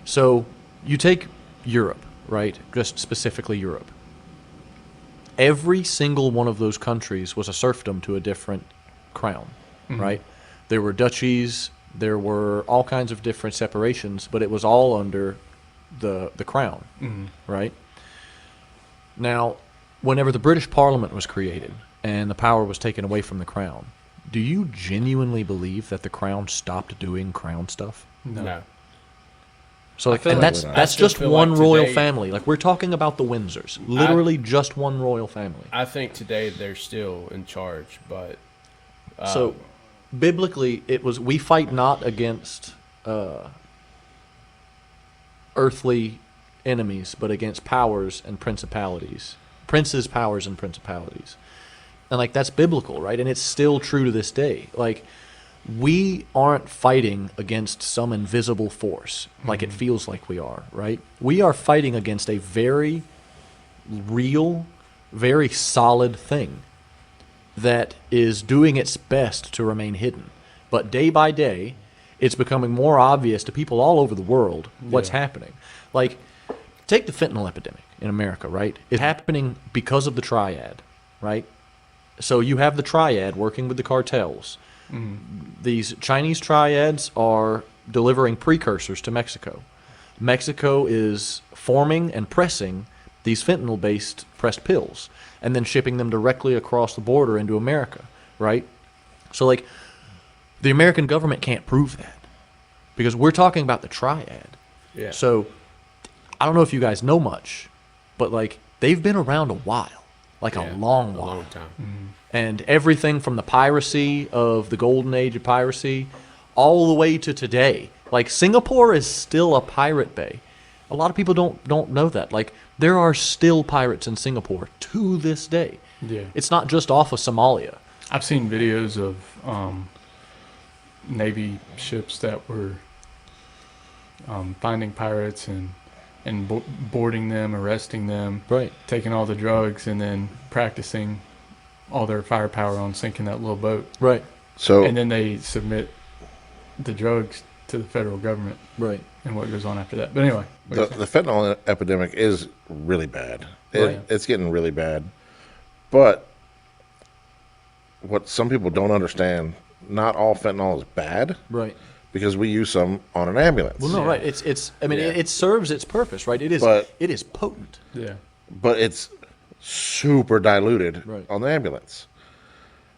so you take Europe, right? Just specifically Europe. Every single one of those countries was a serfdom to a different crown, right? There were duchies, there were all kinds of different separations, but it was all under the crown, right? Now, whenever the British Parliament was created and the power was taken away from the crown, do you genuinely believe that the crown stopped doing crown stuff? No. So, like, feel and like that's I that's still just feel one like royal today- family. Like, we're talking about the Windsors, literally just one royal family. I think today they're still in charge, but So, biblically, it was, we fight not against earthly enemies, but against powers and principalities, princes, powers, and principalities. And, like, that's biblical, right? And it's still true to this day. Like, we aren't fighting against some invisible force like it feels like we are, right? We are fighting against a very real, very solid thing that is doing its best to remain hidden. But day by day, it's becoming more obvious to people all over the world what's happening. Like, take the fentanyl epidemic in America, right? It's happening because of the triad, right? So you have the triad working with the cartels. These Chinese triads are delivering precursors to Mexico. Mexico is forming and pressing these fentanyl-based pressed pills and then shipping them directly across the border into America, right? So, like, the American government can't prove that because we're talking about the triad. yeah. So, I don't know if you guys know much, but, like, they've been around a while, like Yeah, a long a while. long time. And everything from the piracy of the golden age of piracy all the way to today. Like Singapore is still a pirate bay. A lot of people don't know that. Like there are still pirates in Singapore to this day. Yeah. It's not just off of Somalia. I've seen videos of Navy ships that were finding pirates and boarding them, arresting them, Right. taking all the drugs, and then practicing all their firepower on sinking that little boat. Right. So And then they submit the drugs to the federal government Right. and what goes on after that. But anyway, the fentanyl epidemic is really bad. Right. It's getting really bad. But what some people don't understand, not all fentanyl is bad Right. because we use some on an ambulance. Well, no, Yeah. right. It's. I mean, Yeah. it serves its purpose, right? It is. But- it is potent. yeah. But it's super diluted Right. on the ambulance.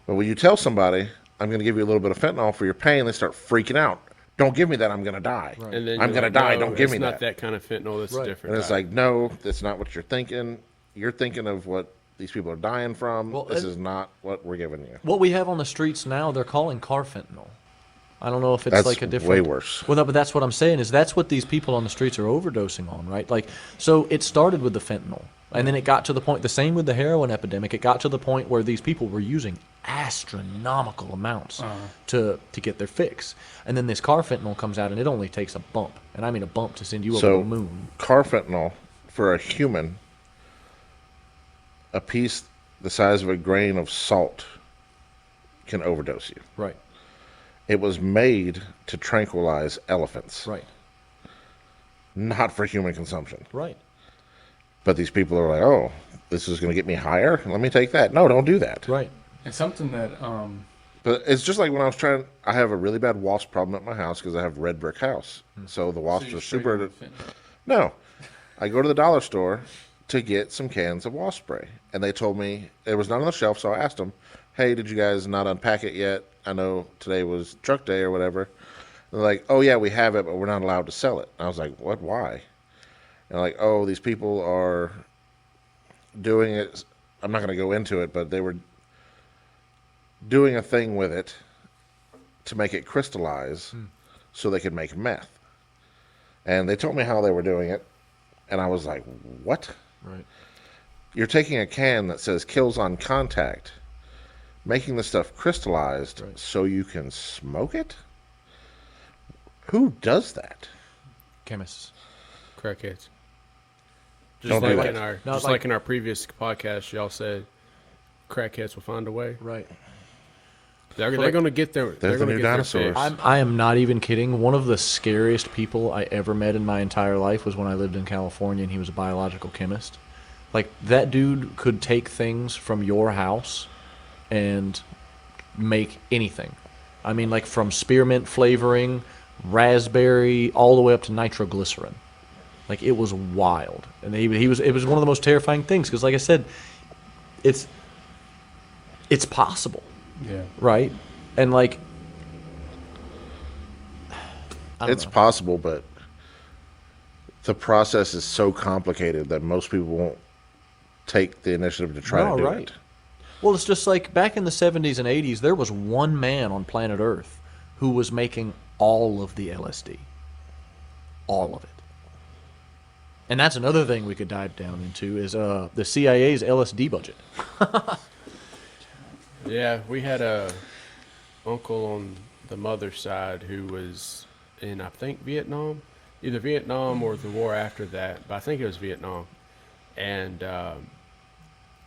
But when you tell somebody, I'm going to give you a little bit of fentanyl for your pain, they start freaking out. Don't give me that. I'm going to die. Right. And then I'm you're going to like, die. no, Don't give me it's not that. that kind of fentanyl. That's Right. different. And it's like, no, that's not what you're thinking. You're thinking of what these people are dying from. Well, this and- is not what we're giving you. What we have on the streets now, they're calling carfentanyl. I don't know if it's That's like a different. way worse. Well, no, but that's what I'm saying is that's what these people on the streets are overdosing on, right? Like, so it started with the fentanyl, and then it got to the point. The same with the heroin epidemic. It got to the point where these people were using astronomical amounts to get their fix, and then this carfentanyl comes out, and it only takes a bump, and I mean a bump to send you over So, the moon. carfentanyl, for a human, a piece the size of a grain of salt can overdose you. Right, It was made to tranquilize elephants, right, not for human consumption. right. But these people are like, oh, this is going to get me higher? Let me take that. No, don't do that. Right. And something that But it's just like when I was trying, I have a really bad wasp problem at my house because I have a red brick house. So the wasps are super. No. I go to the dollar store to get some cans of wasp spray. And they told me it was not on the shelf, so I asked them, hey, did you guys not unpack it yet? I know today was truck day or whatever. And they're like, oh, yeah, we have it, but we're not allowed to sell it. And I was like, what? Why? And like, oh, these people are doing it. I'm not going to go into it, but they were doing a thing with it to make it crystallize so they could make meth. And they told me how they were doing it. And I was like, what? Right. You're taking a can that says kills on contact, making the stuff crystallized Right. so you can smoke it? Who does that? Chemists. crackheads. Just Don't do like that. in our No, just like- like in our previous podcast, y'all said crackheads will find a way. Right. They're like- going to get their. They're the going to new get their dinosaurs. fix. I am not even kidding. One of the scariest people I ever met in my entire life was when I lived in California, and he was a biological chemist. Like, that dude could take things from your house and make anything. I mean, like, from spearmint flavoring, raspberry, all the way up to nitroglycerin. Like, it was wild. And he was. It was one of the most terrifying things, because, like I said, it's possible. Yeah. Right? And like I don't It's know. possible, but the process is so complicated that most people won't take the initiative to try No, to do right. it. Well, it's just like back in the 70s and 80s, there was one man on planet Earth who was making all of the LSD. All of it. And that's another thing we could dive down into is the CIA's LSD budget. Yeah, we had a uncle on the mother's side who was in, I think, Vietnam, either Vietnam or the war after that, but I think it was Vietnam. And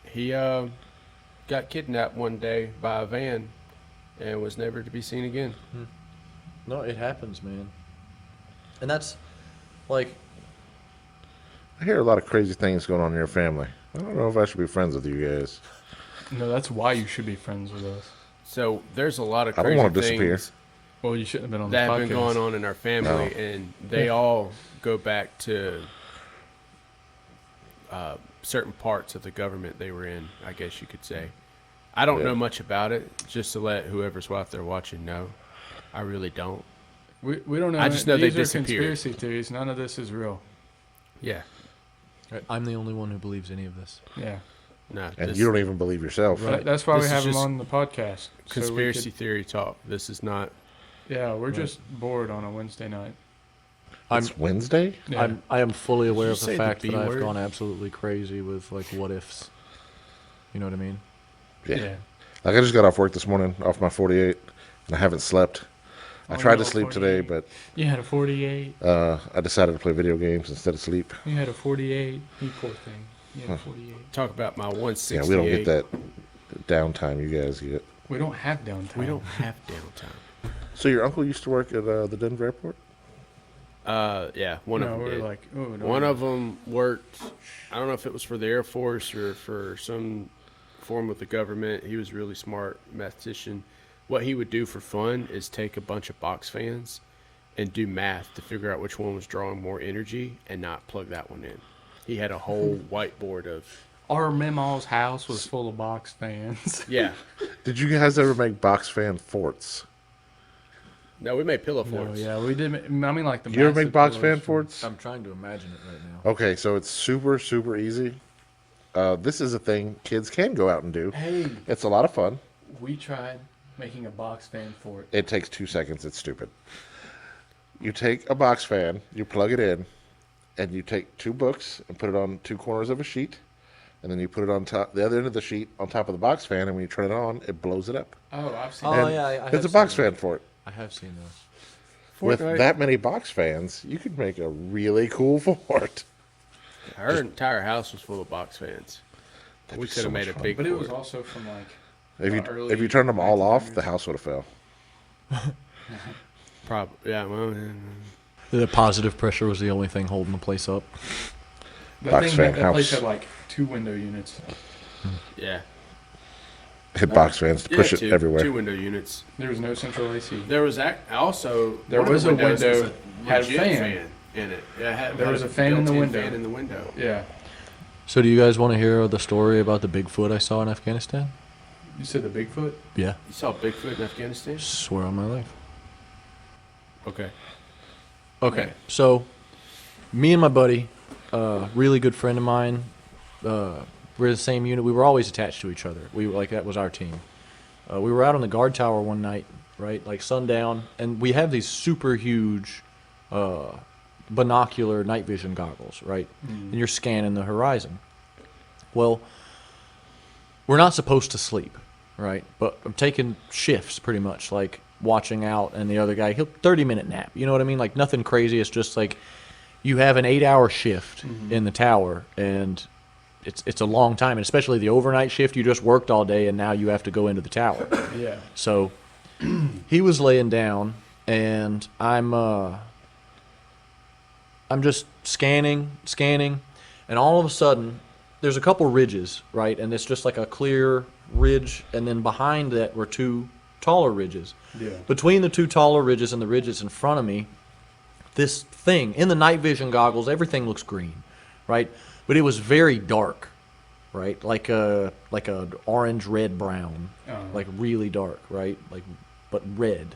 he got kidnapped one day by a van and was never to be seen again. No, it happens, man. And that's like I hear a lot of crazy things going on in your family. I don't know if I should be friends with you guys. No, that's why you should be friends with us. So there's a lot of I don't crazy wanna disappear. things Well, you shouldn't have been on that this have podcast. been going on in our family, and they all go back to certain parts of the government they were in, I guess you could say. I don't Yeah. know much about it, just to let whoever's out there watching know. I really don't. We don't know. I just know they These are disappeared. conspiracy theories. None of this is real. Yeah. Right. I'm the only one who believes any of this. Yeah. No, And you don't even believe yourself. Right. That's why we This is have him just on the podcast. conspiracy theory talk. This is not. Yeah, we're just bored on a Wednesday night. It's Wednesday? Yeah. I am fully aware you of the say the fact B that I've word? gone absolutely crazy with like what ifs. You know what I mean? Yeah. Like I just got off work this morning, off my 48, and I haven't slept. I Oh, tried no, to sleep today, 48. but You had a 48. I decided to play video games instead of sleep. You had a 48. You poor thing. You had a 48. Talk about my 168. Yeah, we don't get that downtime you guys get. We don't have downtime. We don't have downtime. So your uncle used to work at the Denver airport? Yeah, one of No, them we're did. like, oh, no. One of them worked, I don't know if it was for the Air Force or for some form of the government. He was a really smart mathematician. What he would do for fun is take a bunch of box fans and do math to figure out which one was drawing more energy and not plug that one in. He had a whole whiteboard of, Our Memaw's house was full of box fans. yeah. Did you guys ever make box fan forts? No, we made pillow No, forts. yeah, we did. I mean, like the. You ever massive make box pillows fan from- forts? I'm trying to imagine it right now. Okay, so it's super, super easy. This is a thing kids can go out and do. Hey, It's a lot of fun. we tried making a box fan fort. It takes 2 seconds. It's stupid. You take a box fan, you plug it in, and you take 2 books and put it on 2 corners of a sheet, and then you put it on top, the other end of the sheet, on top of the box fan, and when you turn it on, it blows it up. Oh, I've seen. Oh, that. And yeah, I have it's a seen box that. fan fort. I have seen those. With Fortnite. that many box fans, you could make a really cool fort. Our entire house was full of box fans. That'd We be could so have much made a fun. big But it was fort. also from like. If you early if you turned them all off, 1900s. the house would have fell. Probably, yeah. Well, The positive pressure was the only thing holding the place up. That Box thing fan that place house. had like 2 window units. yeah. Hit box fans to push it two, everywhere. 2 window units. There was no central AC. There was also There one of was the a windows window, was a had a legit fan. in it. Yeah, There was a fan in the built-in window. Fan in the window. Yeah. So do you guys want to hear the story about the Bigfoot I saw in Afghanistan? You said the Bigfoot? Yeah. You saw Bigfoot in Afghanistan? Swear on my life. Okay. Okay, so me and my buddy, really good friend of mine, we're the same unit. We were always attached to each other. We were like that was our team. We were out on the guard tower one night, right, like sundown, and we have these super huge binocular night vision goggles, right, and you're scanning the horizon. Well, we're not supposed to sleep, right, but I'm taking shifts pretty much, like watching out, and the other guy, he'll 30-minute nap. You know what I mean? Like nothing crazy. It's just like you have an 8-hour shift in the tower, and it's a long time, and especially the overnight shift. You just worked all day, and now you have to go into the tower. Yeah. So he was laying down, and I'm just scanning, and all of a sudden, there's a couple ridges, right, and it's just like a clear ridge, and then behind that were 2 taller ridges. Yeah. Between the 2 taller ridges and the ridges in front of me, this thing in the night vision goggles, everything looks green, right? But it was very dark, right? Like a orange, red, brown, like really dark, right? Like but red,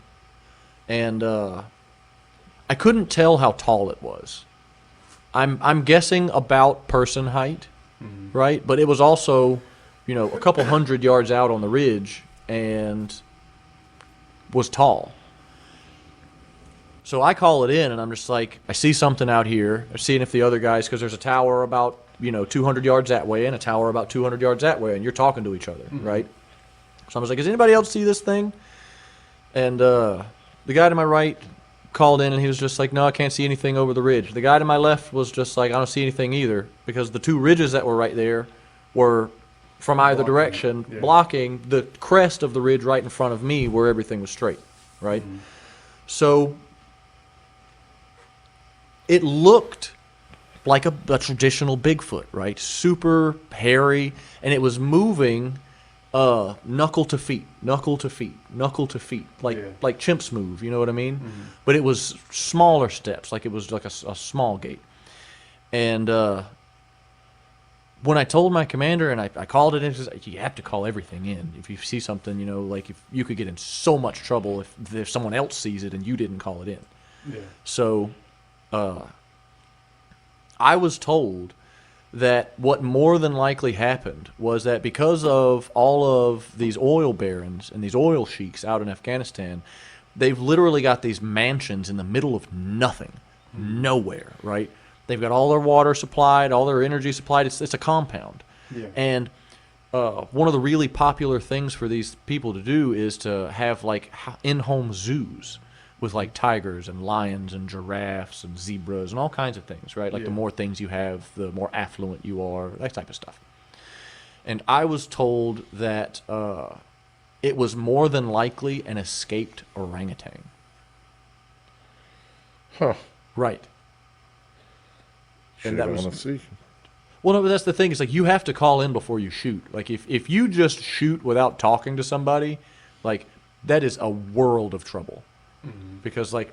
and I couldn't tell how tall it was. I'm guessing about person height, right? But it was also, a couple hundred yards out on the ridge and was tall. So I call it in, and I'm just like, I see something out here. I'm seeing if the other guys, because there's a tower about 200 yards that way and a tower about 200 yards that way, and you're talking to each other, right? So I was like, does anybody else see this thing? And the guy to my right called in, and he was just like, no, I can't see anything over the ridge. The guy to my left was just like, I don't see anything either, because the 2 ridges that were right there were from either Blocking, direction, yeah. blocking the crest of the ridge right in front of me where everything was straight, right? So it looked like a traditional Bigfoot, right? Super hairy, and it was moving knuckle to feet, like Yeah. like chimps move, you know what I mean? But it was smaller steps, like it was like a small gait. And when I told my commander, and I called it in, you have to call everything in. If you see something, like if you could get in so much trouble if someone else sees it and you didn't call it in. Yeah. So I was told that what more than likely happened was that because of all of these oil barons and these oil sheiks out in Afghanistan, they've literally got these mansions in the middle of nothing, nowhere, right? They've got all their water supplied, all their energy supplied. It's a compound. Yeah. And one of the really popular things for these people to do is to have like in-home zoos with like tigers and lions and giraffes and zebras and all kinds of things, right? Like the more things you have, the more affluent you are, that type of stuff. And I was told that it was more than likely an escaped orangutan. Huh. Right. Should that I was- want to see? Well, no, but that's the thing. It's like you have to call in before you shoot. Like if you just shoot without talking to somebody, like that is a world of trouble. Because like,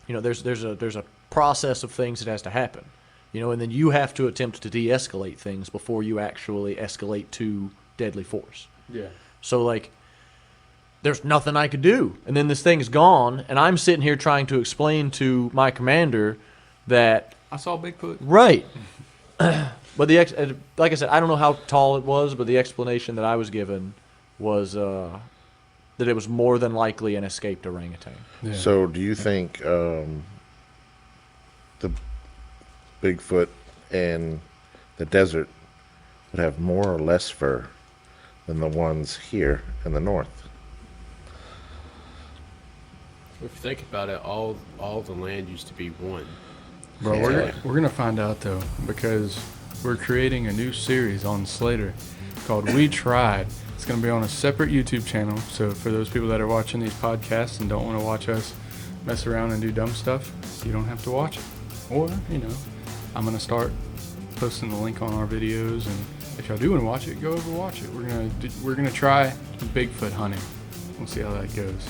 you know, there's a process of things that has to happen, you know, and then you have to attempt to de-escalate things before you actually escalate to deadly force. Yeah. So like, there's nothing I could do, and then this thing's gone, and I'm sitting here trying to explain to my commander that I saw Bigfoot. right. But like I said, I don't know how tall it was, but the explanation that I was given was that it was more than likely an escaped orangutan. Yeah. So, do you think the Bigfoot and the desert would have more or less fur than the ones here in the north? If you think about it, all the land used to be one. Bro, Yeah. we're gonna find out though, because we're creating a new series on Slater called We Tried. It's gonna be on a separate YouTube channel. So for those people that are watching these podcasts and don't want to watch us mess around and do dumb stuff, you don't have to watch it. Or, you know, I'm gonna start posting the link on our videos, and if y'all do want to watch it, go over and watch it. We're gonna try Bigfoot hunting. We'll see how that goes.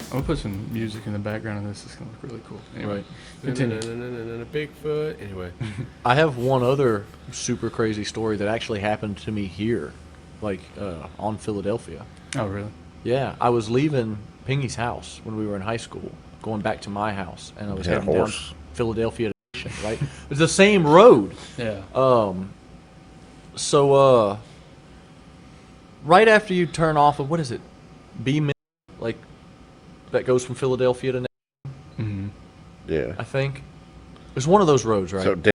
I'm gonna put some music in the background of this. It's gonna look really cool. Anyway, Right. continue. Bigfoot. Anyway, I have one other super crazy story that actually happened to me here, like on Philadelphia. Oh, really? Yeah, I was leaving Pingy's house when we were in high school, going back to my house, and I was Yeah, heading down horse. Philadelphia to right? It's the same road. Yeah. So right after you turn off of, what is it, B, like that goes from Philadelphia to Mm-hmm. Yeah. I think it's one of those roads, right? So, Day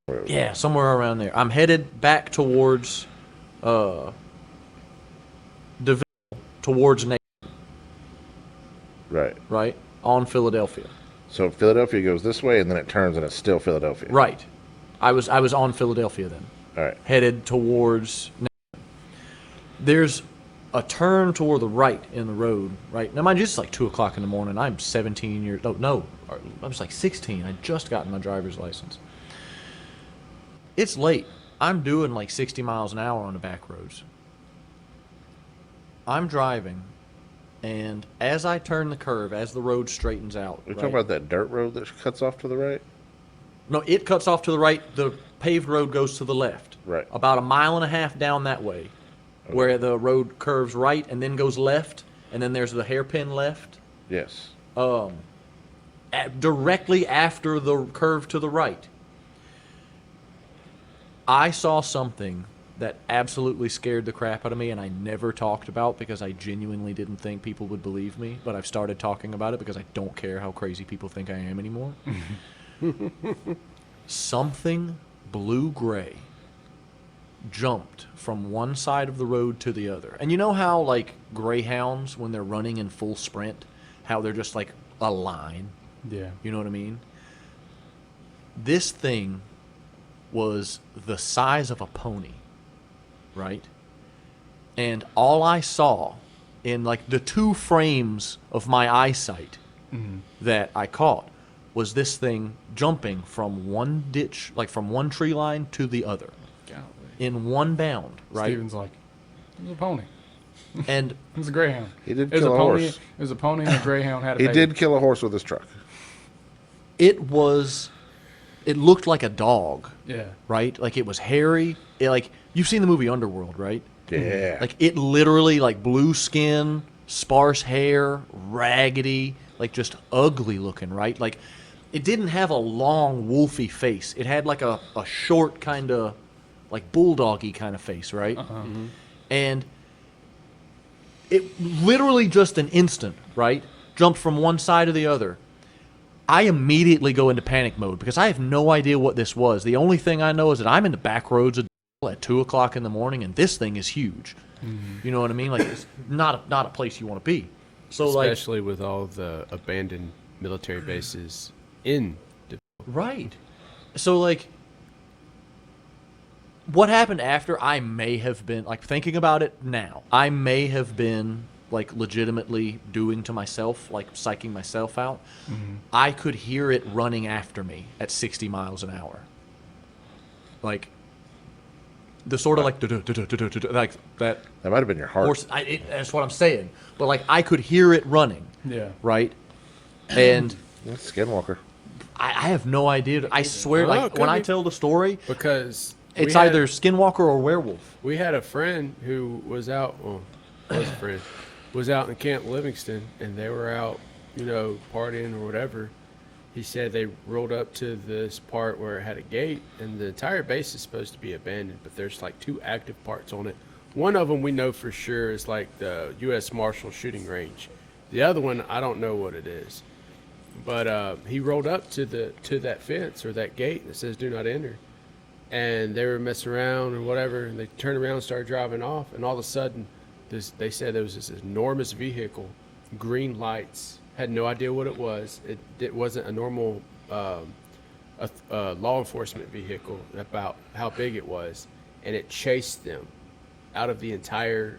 Road. Yeah, somewhere around there. I'm headed back towards DeVille, towards Nate, Right. right? On Philadelphia. So Philadelphia goes this way, and then it turns, and it's still Philadelphia. Right. I was on Philadelphia then, All right. headed towards Nate. There's a turn toward the right in the road, right? Now, mind you, it's like 2 o'clock in the morning. I'm 17 years, I was like 16. I just gotten my driver's license. It's late. I'm doing like 60 miles an hour on the back roads. I'm driving, and as I turn the curve, as the road straightens out, We're right? talking about that dirt road that cuts off to the right? No, it cuts off to the right. The paved road goes to the left. Right. About a mile and a half down that way, where the road curves right and then goes left, and then there's the hairpin left. Yes. Directly after the curve to the right, I saw something that absolutely scared the crap out of me, and I never talked about because I genuinely didn't think people would believe me, but I've started talking about it because I don't care how crazy people think I am anymore. Something blue-gray jumped from one side of the road to the other. And you know how, like, greyhounds, when they're running in full sprint, how they're just like a line? Yeah. You know what I mean? This thing was the size of a pony, right? And all I saw in like the 2 frames of my eyesight that I caught was this thing jumping from one ditch, like from one tree line to the other Golly. in one bound, right? Steven's like, it was a pony. And It was a greyhound. He did It was kill a a pony. horse. It was a pony and a greyhound had a He baby. did kill a horse with his truck. it looked like a dog, Yeah. right? Like it was hairy. Like you've seen the movie Underworld, right? Yeah. Like it literally, like blue skin, sparse hair, raggedy, like just ugly looking, right? Like it didn't have a long wolfy face. It had like a short kind of like bulldoggy kind of face, right? And it literally just an instant, right? Jumped from one side to the other. I immediately go into panic mode because I have no idea what this was. The only thing I know is that I'm in the back roads at 2:00 in the morning, and this thing is huge. You know what I mean? Like, it's not a place you want to be. So, Especially with all the abandoned military bases in the right. So, like, what happened after, I may have been, like, thinking about it now, I may have been, like, legitimately doing to myself, like, psyching myself out. I could hear it running after me at 60 miles an hour. Like, the sort of, like, like that. That might have been your heart. Horse, that's what I'm saying. But, like, I could hear it running. Yeah. Right? And That's Skinwalker. I have no idea. I swear, Oh, like, could when I be. tell the story, because it's either Skinwalker or werewolf. we had a friend who was out. Well, was a friend was out in Camp Livingston, and they were out, partying or whatever. He said they rolled up to this part where it had a gate, and the entire base is supposed to be abandoned, but there's like 2 active parts on it. One of them we know for sure is like the U.S. Marshal shooting range. The other one, I don't know what it is. But he rolled up to that fence or that gate that says "Do not enter," and they were messing around or whatever, and they turned around and started driving off, and all of a sudden, they said there was this enormous vehicle, green lights. Had no idea what it was. It wasn't a normal law enforcement vehicle about how big it was, and it chased them out of the entire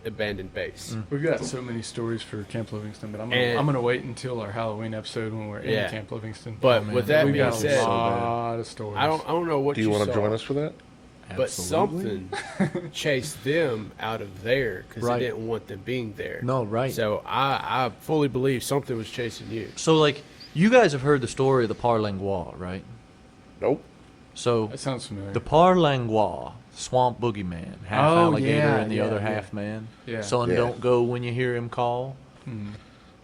abandoned base. We've got so many stories for Camp Livingston, but I'm And- gonna wait until our Halloween episode when we're in Yeah. Camp Livingston. But with that we've being got said, a lot of stories. I don't know what Do you want to saw, join us for that? but Absolutely. something chased them out of there because Right. they didn't want them being there. No, right. So I fully believe something was chasing you. So, like, you guys have heard the story of the Parlangois, right? Nope. So, That sounds familiar. the Parlangois, swamp boogeyman, half Oh, alligator yeah, and the yeah, other yeah. half man. Yeah. Son, Yeah. don't go when you hear him call. Yeah,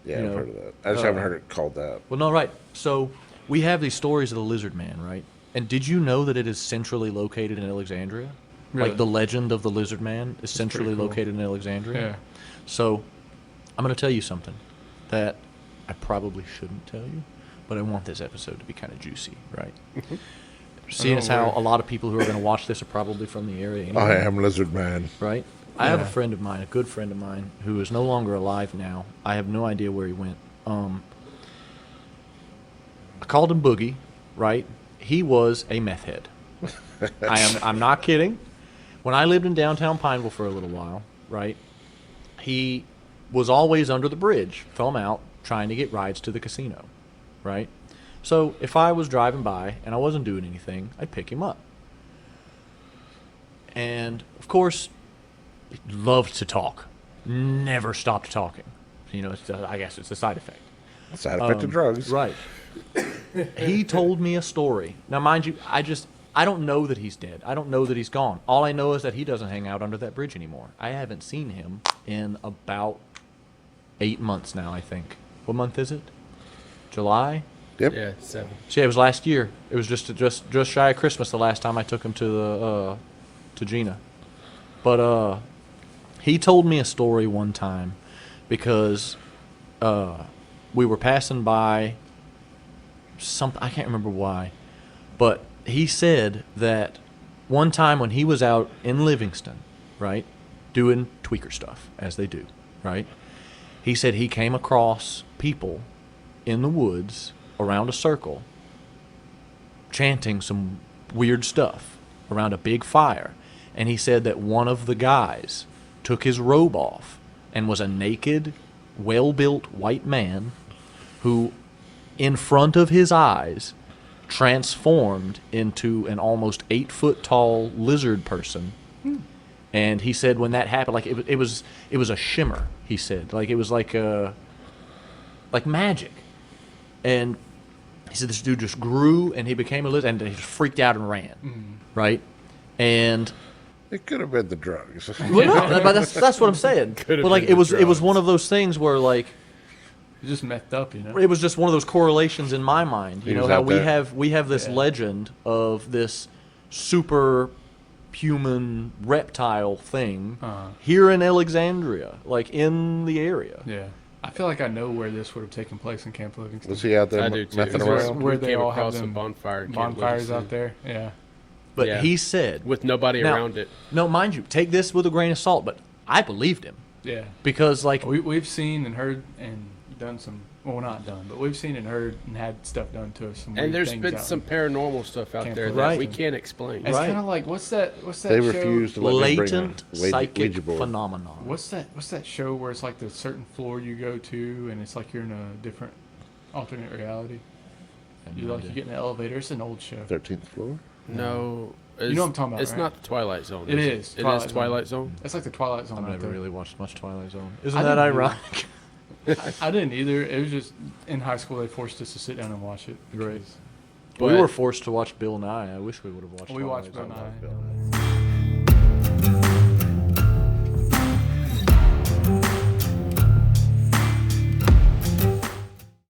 You I've know, heard of that. I just haven't heard it called that. Well, no, right. So, we have these stories of the lizard man, right? And did you know that it is centrally located in Alexandria? Really? Like, the legend of the lizard man is centrally pretty cool. located in Alexandria? Yeah. So, I'm going to tell you something that I probably shouldn't tell you, but I want this episode to be kind of juicy, right? Seeing as how a lot of people who are going to watch this are probably from the area anyway, I am Lizard Man. right? I have a Yeah. friend of mine, a good friend of mine, who is no longer alive now. I have no idea where he went. I called him Boogie, right? He was a meth head. I'm not kidding. When I lived in downtown Pineville for a little while, right, he was always under the bridge from out trying to get rides to the casino, right? So if I was driving by and I wasn't doing anything, I'd pick him up. And, of course, he loved to talk. Never stopped talking. I guess it's a side effect. Side effect of drugs. Right. He told me a story. Now, mind you, I don't know that he's dead. I don't know that he's gone. All I know is that he doesn't hang out under that bridge anymore. I haven't seen him in about 8 months now, I think. What month is it? July? Yep. Yeah, 7. So yeah, it was last year. It was just shy of Christmas the last time I took him to Gina. But he told me a story one time because we were passing by something, I can't remember why, but he said that one time when he was out in Livingston, right, doing tweaker stuff as they do, right, he said he came across people in the woods around a circle chanting some weird stuff around a big fire. And he said that one of the guys took his robe off and was a naked, well-built white man who, in front of his eyes, transformed into an almost 8-foot-tall lizard person. And he said when that happened, like it was a shimmer. He said like it was like magic. And he said this dude just grew and he became a lizard and he just freaked out and ran, right? And It could have been the drugs. well, no, but that's what I'm saying. Could've But like been it the was drugs. one of those things where like It's just messed up, you know. It was just one of those correlations in my mind. You He know was how out we there. have this Yeah. legend of this super human reptile thing here in Alexandria, like in the area. Yeah. I feel like I know where this would have taken place in Camp Livingston. Was he out there I do too. messing Where- around? where We they came all have across them a bonfire at Camp bonfires Livingston. out there. Yeah. But Yeah. he said, with nobody Now- around it. no, mind you, take this with a grain of salt, but I believed him Yeah. because, like, We've seen and heard and done some, well, not done, but we've seen and heard and had stuff done to us. Some And weird there's things been out some in- paranormal stuff out Camp there that Right. we can't explain. It's Right. kind of like what's that They show? refused to let me bring latent a Ouija psychic board. phenomenon. What's that show where it's like the certain floor you go to and it's like you're in a different alternate reality? You get in an elevator. It's an old show. 13th floor? No. You know what I'm talking about, It's right? not the Twilight Zone. It is is. It Twilight is Twilight Zone. It's like the Twilight Zone. I've out never there. really watched much Twilight Zone. Isn't I that didn't either. ironic? I didn't either. It was just in high school they forced us to sit down and watch it. Great. because We But- were forced to watch Bill Nye. I wish we would have watched. We watched Twilight Bill Zone. Nye.